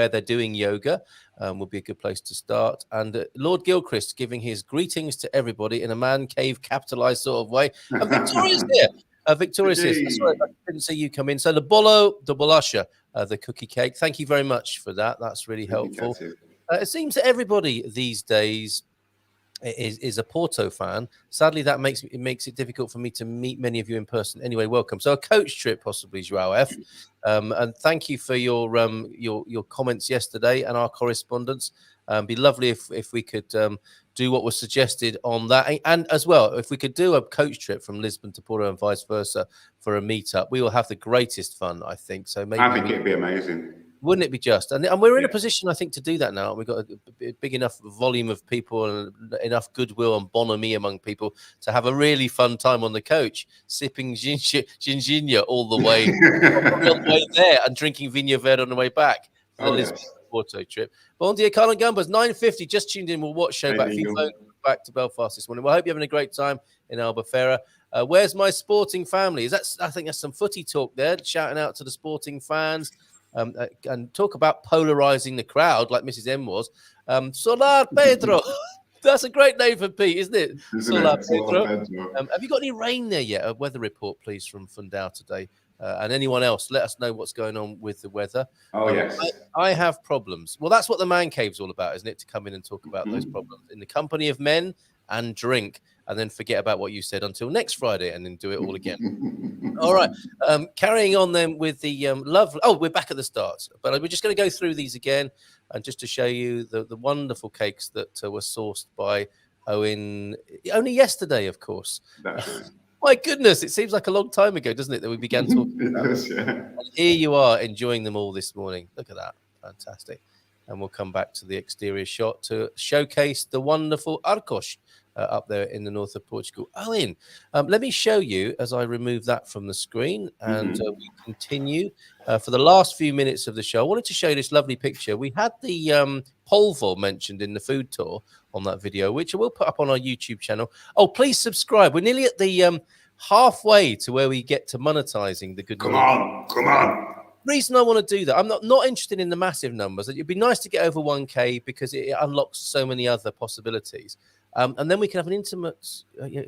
they're doing yoga. Would be a good place to start. And Lord Gilchrist giving his greetings to everybody in a man cave capitalized sort of way. And Victoria's here. Victoria's here. Sorry, I didn't see you come in. So the bolacha, the cookie cake. Thank you very much for that. That's really helpful. It seems that everybody these days is a Porto fan. Sadly, that makes it difficult for me to meet many of you in person. Anyway, welcome. So a coach trip, possibly, João F. And thank you for your comments yesterday and our correspondence. Be lovely if we could do what was suggested on that, and as well if we could do a coach trip from Lisbon to Porto and vice versa for a meetup. We will have the greatest fun, I think. So maybe I think it'd be amazing. Wouldn't it be just? And we're in a position, I think, to do that now. We've got a big enough volume of people and enough goodwill and bonhomie among people to have a really fun time on the coach, sipping ginginha all the way, all the way there, and drinking Vinho Verde on the way back for the Lisbon Porto trip. Bon dia, Carl and GuMPer, 9:50. Just tuned in. We'll watch show back. If you phone back to Belfast this morning. Well, I hope you're having a great time in Albufeira. Where's my sporting family? I think that's some footy talk there. Shouting out to the sporting fans. And talk about polarizing the crowd like Mrs. M was. Solar Pedro. That's a great name for Pete, isn't it? Solar Pedro. Have you got any rain there yet? A weather report, please, from Fundao today. And anyone else, let us know what's going on with the weather. Oh, yes. I have problems. Well, that's what the Man Cave's all about, isn't it? To come in and talk about those problems in the company of men and drink, and then forget about what you said until next Friday and then do it all again. All right. Carrying on then with the lovely... Oh, we're back at the start. But we're just going to go through these again and just to show you the wonderful cakes that were sourced by Owen only yesterday, of course. My goodness, it seems like a long time ago, doesn't it, that we began talking about this? And here you are enjoying them all this morning. Look at that. Fantastic. And we'll come back to the exterior shot to showcase the wonderful Arcos up there in the north of Portugal. Owen, let me show you as I remove that from the screen and we continue. For the last few minutes of the show, I wanted to show you this lovely picture. We had the polvo mentioned in the food tour on that video, which I will put up on our YouTube channel. Oh, please subscribe. We're nearly at the halfway to where we get to monetizing the good. Come on. Reason I want to do that, I'm not interested in the massive numbers. It'd be nice to get over 1K because it unlocks so many other possibilities. And then we can have an intimate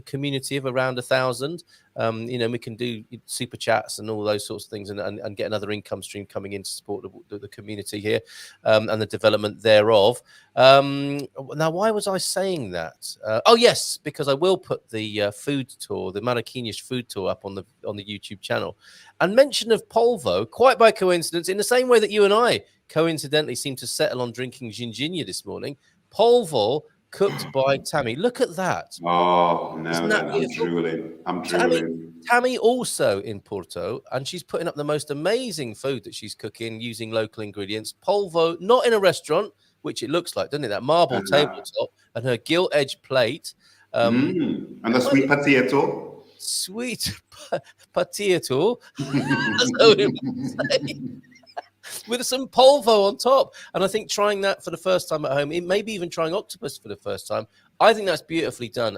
community of around 1,000. We can do super chats and all those sorts of things and get another income stream coming in to support the community here and the development thereof. Now, why was I saying that? Oh, yes, because I will put the food tour, the Marrakeñish food tour up on the YouTube channel. And mention of polvo, quite by coincidence, in the same way that you and I coincidentally seem to settle on drinking ginginha this morning, polvo cooked by Tammy. Look at that. Oh, no, I'm drooling. Tammy also in Porto, and she's putting up the most amazing food that she's cooking using local ingredients. Polvo, not in a restaurant, which it looks like, doesn't it? That marble tabletop and her gilt-edged plate. And the sweet potato. Sweet potato. That's what it would say. With some polvo on top. And I think trying that for the first time at home, maybe even trying octopus for the first time, I think that's beautifully done.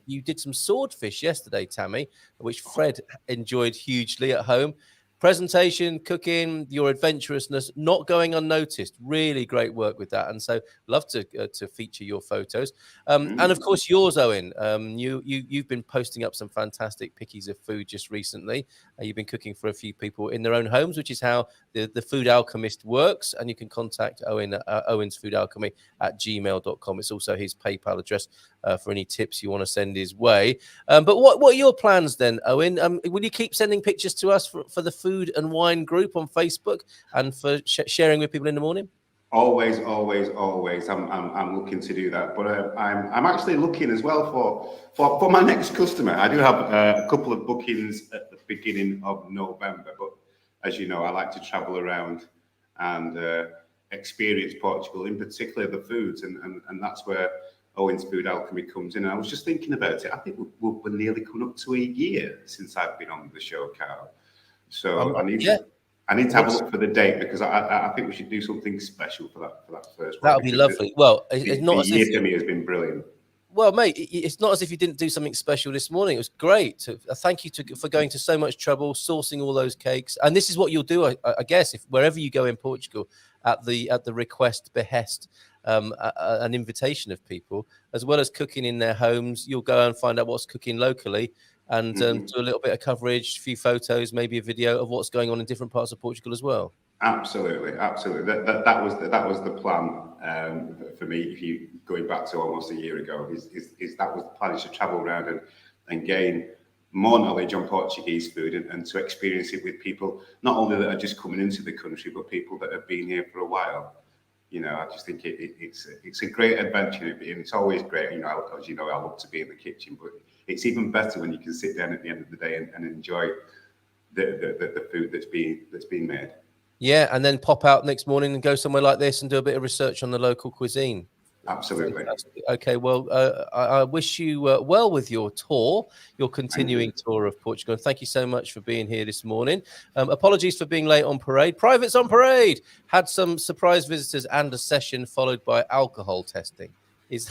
You did some swordfish yesterday, Tammy, which Fred enjoyed hugely at home. Presentation, cooking, your adventurousness, not going unnoticed. Really great work with that. And so love to feature your photos. And of course, yours, Owen. You've been posting up some fantastic pickies of food just recently. You've been cooking for a few people in their own homes, which is how the Food Alchemist works. And you can contact Owen at Owen's Food Alchemy at gmail.com. It's also his PayPal address for any tips you want to send his way. But what are your plans then, Owen? Will you keep sending pictures to us for the Food and Wine group on Facebook and for sharing with people in the morning? Always. I'm looking to do that, but I'm actually looking as well for my next customer. I do have a couple of bookings at the beginning of November, but as you know, I like to travel around and experience Portugal, in particular the foods, and that's where Owen's Food Alchemy comes in. And I was just thinking about it. I think we're nearly coming up to a year since I've been on the show, Carl. So I need to have a look for the date because I think we should do something special for that first one. That would be lovely. Well, it's not as if for me has been brilliant. Well, mate, it's not as if you didn't do something special this morning. It was great. Thank you for going to so much trouble, sourcing all those cakes. And this is what you'll do, I guess, if wherever you go in Portugal, at the request, behest, an invitation of people, as well as cooking in their homes, you'll go and find out what's cooking locally and do a little bit of coverage, a few photos, maybe a video of what's going on in different parts of Portugal as well. Absolutely. That was the plan for me. If you going back to almost a year ago, is that was the plan: is to travel around and gain more knowledge on Portuguese food and to experience it with people not only that are just coming into the country, but people that have been here for a while. You know, I just think it's a great adventure, and it's always great. You know, as you know, I love to be in the kitchen, but it's even better when you can sit down at the end of the day and enjoy the food that's being made. Yeah, and then pop out next morning and go somewhere like this and do a bit of research on the local cuisine. Absolutely. Fantastic. Okay, well, I wish you well with your tour, your continuing tour of Portugal. Thank you so much for being here this morning. Apologies for being late on parade. Privates on parade had some surprise visitors and a session followed by alcohol testing. It's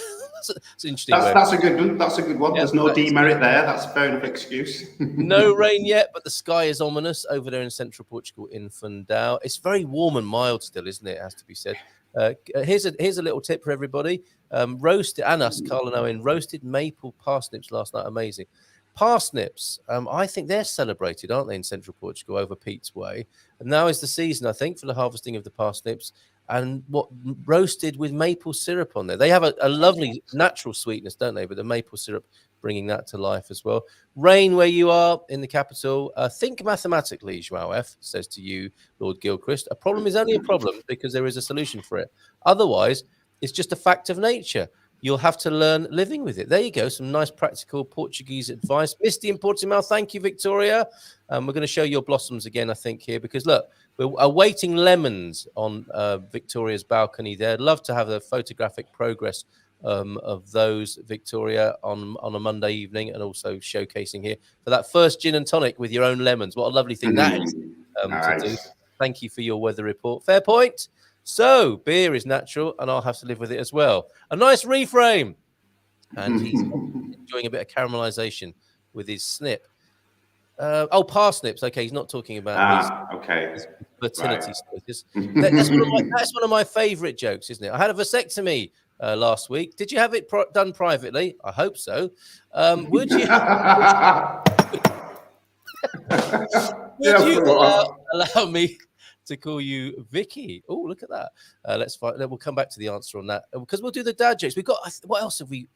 interesting. That's a good one. That's a good one. Yeah, there's no demerit there. That's a fair enough excuse. No rain yet, but the sky is ominous over there in central Portugal in Fundão. It's very warm and mild still, isn't it? It has to be said. Here's a little tip for everybody. Roasted, and us, Carl and Owen, roasted maple parsnips last night. Amazing. Parsnips, I think they're celebrated, aren't they, in central Portugal over Pete's Way? And now is the season, I think, for the harvesting of the parsnips. And what roasted with maple syrup on there. They have a lovely natural sweetness, don't they? But the maple syrup bringing that to life as well. Rain where you are in the capital. Think mathematically, João F. says to you, Lord Gilchrist. A problem is only a problem because there is a solution for it. Otherwise, it's just a fact of nature. You'll have to learn living with it. There you go. Some nice practical Portuguese advice. Misty in Portimao. Thank you, Victoria. We're going to show your blossoms again, I think, here, because look, we're awaiting lemons on Victoria's balcony there. I'd love to have the photographic progress of those, Victoria, on a Monday evening, and also showcasing here for that first gin and tonic with your own lemons. What a lovely thing that is Nice. to do. Thank you for your weather report. Fair point. So beer is natural, and I'll have to live with it as well. A nice reframe, and he's enjoying a bit of caramelization with his snip. Parsnips. Okay, he's not talking about his fertility status. That's one of my favorite jokes, isn't it? I had a vasectomy last week. Did you have it done privately? I hope so. Would you? Allow me to call you Vicky? Oh, look at that. Let's find. We'll come back to the answer on that because we'll do the dad jokes. We've got. What else have we?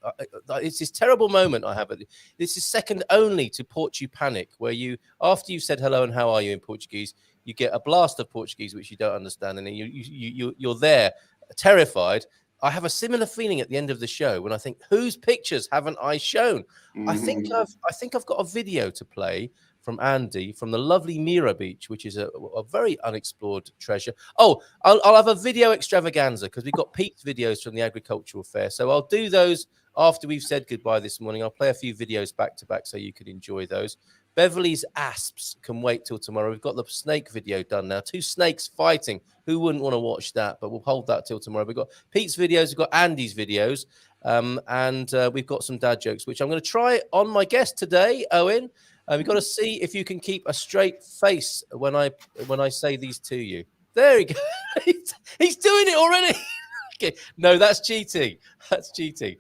It's this terrible moment I have. This is second only to Portu Panic, where you, after you've said hello and how are you in Portuguese, you get a blast of Portuguese which you don't understand, and then you're there terrified. I have a similar feeling at the end of the show when I think, whose pictures haven't I shown? I think I've got a video to play from Andy from the lovely Mira Beach, which is a very unexplored treasure. Oh, I'll have a video extravaganza because we've got Pete's videos from the agricultural fair. So I'll do those after we've said goodbye this morning. I'll play a few videos back to back so you can enjoy those. Beverly's asps can wait till tomorrow. We've got the snake video done now. 2 snakes fighting. Who wouldn't want to watch that? But we'll hold that till tomorrow. We've got Pete's videos. We've got Andy's videos. And we've got some dad jokes, which I'm going to try on my guest today, Owen. We've got to see if you can keep a straight face when I say these to you. There you go. He's doing it already. Okay. No, that's cheating. That's cheating.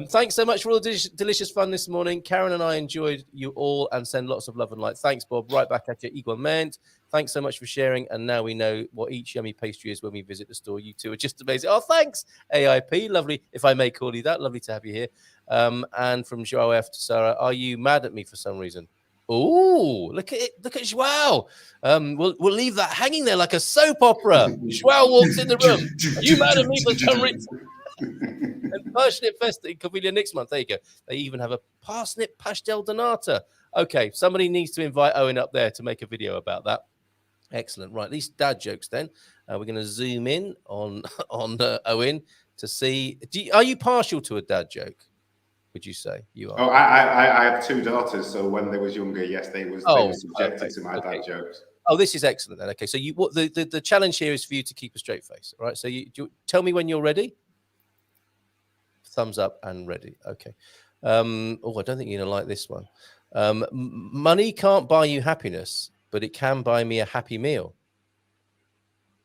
Thanks so much for all the delicious fun this morning. Karen and I enjoyed you all and send lots of love and light. Thanks, Bob. Right back at you, igualmente. Thanks so much for sharing. And now we know what each yummy pastry is when we visit the store. You two are just amazing. Oh, thanks, AIP. Lovely, if I may call you that. Lovely to have you here. And from Joao F to Sarah, are you mad at me for some reason? Oh, look at it. Look at Joao. We'll leave that hanging there like a soap opera. Joao walks in the room. Are you mad at me for some reason? And Parsnip Fest in Covilha next month. There you go. They even have a parsnip pastel donata. Okay, somebody needs to invite Owen up there to make a video about that. Excellent. Right, these dad jokes then. We're going to zoom in on Owen to see. Are you partial to a dad joke? Would you say you are? Oh, I have 2 daughters, so when they was younger, yes, they were subjected to my dad jokes. Oh, this is excellent then. Okay, so the challenge here is for you to keep a straight face. All right, so you tell me when you're ready. Thumbs up and ready. Okay. I don't think you're gonna like this one. Money can't buy you happiness, but it can buy me a happy meal.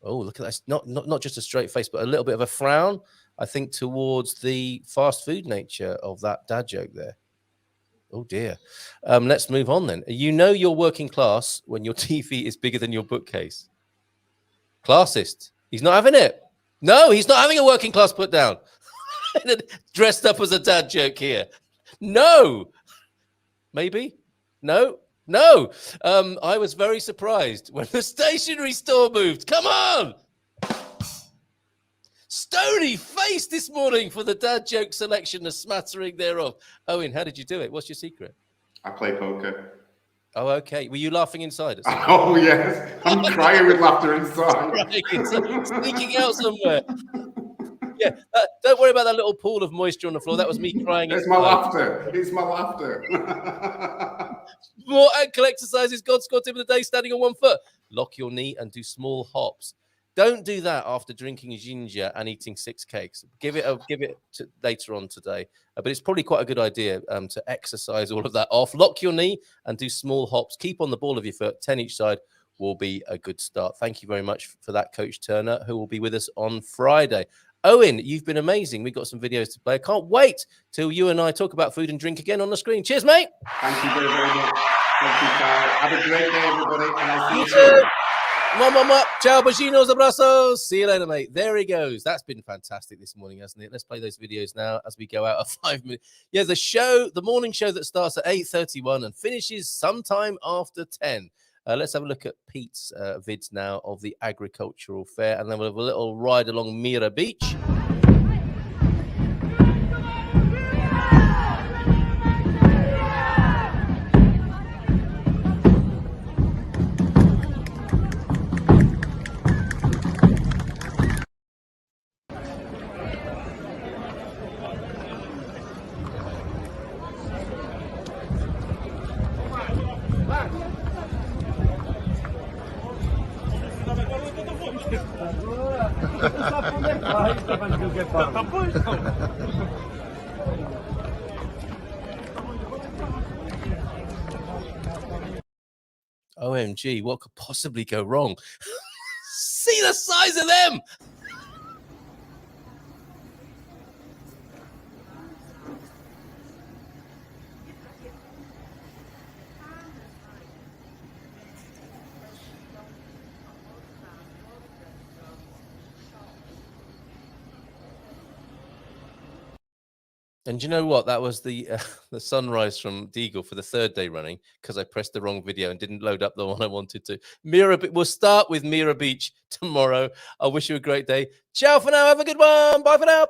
Oh, look at that! It's not just a straight face, but a little bit of a frown. I think towards the fast food nature of that dad joke there. Oh dear. Let's move on then. You know you're working class when your TV is bigger than your bookcase. Classist. He's not having it. No, he's not having a working class put down. Dressed up as a dad joke here. No. Maybe. No. I was very surprised when the stationery store moved. Come on. Stony face this morning for the dad joke selection, a smattering thereof. Owen, how did you do it? What's your secret? I play poker. Oh, okay. Were you laughing inside? Oh, yes. I'm crying with laughter inside. It's sneaking out somewhere. Yeah, don't worry about that little pool of moisture on the floor. That was me crying. It's my laughter. It's my laughter. More ankle exercises. God score tip of the day, standing on one foot. Lock your knee and do small hops. Don't do that after drinking ginger and eating 6 cakes. Give it later on today. But it's probably quite a good idea to exercise all of that off. Lock your knee and do small hops. Keep on the ball of your foot, 10 each side will be a good start. Thank you very much for that, Coach Turner, who will be with us on Friday. Owen, you've been amazing. We've got some videos to play. I can't wait till you and I talk about food and drink again on the screen. Cheers, mate. Thank you very, very much. Thank you, Carl. Have a great day, everybody. And I'll see you soon. Ciao, beijinhos, abrazos. See you later, mate. There he goes. That's been fantastic this morning, hasn't it? Let's play those videos now as we go out of 5 minutes. Yeah, the morning show that starts at 8:31 and finishes sometime after 10. Let's have a look at Pete's vids now of the agricultural fair, and then we'll have a little ride along Mira Beach. OMG, what could possibly go wrong? See the size of them! And you know what? That was the sunrise from Deagle for the 3rd day running because I pressed the wrong video and didn't load up the one I wanted to. We'll start with Mira Beach tomorrow. I wish you a great day. Ciao for now. Have a good one. Bye for now.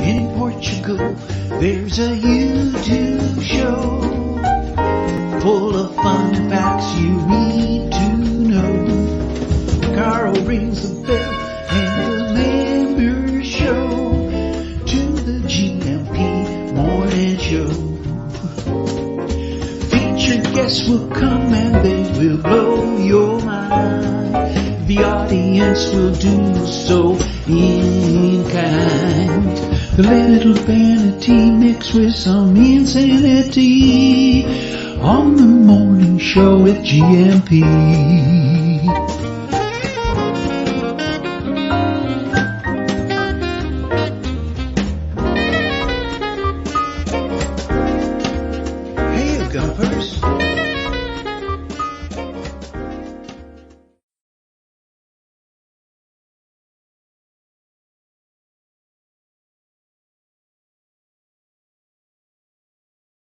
In Portugal, there's a YouTube show full of fun facts you need to know. Carl rings the bell and the members show to the GuMPer morning show. Featured guests will come and they will blow your mind. The audience will do so in kind. The little vanity mixed with some insanity on the morning show with GuMPer.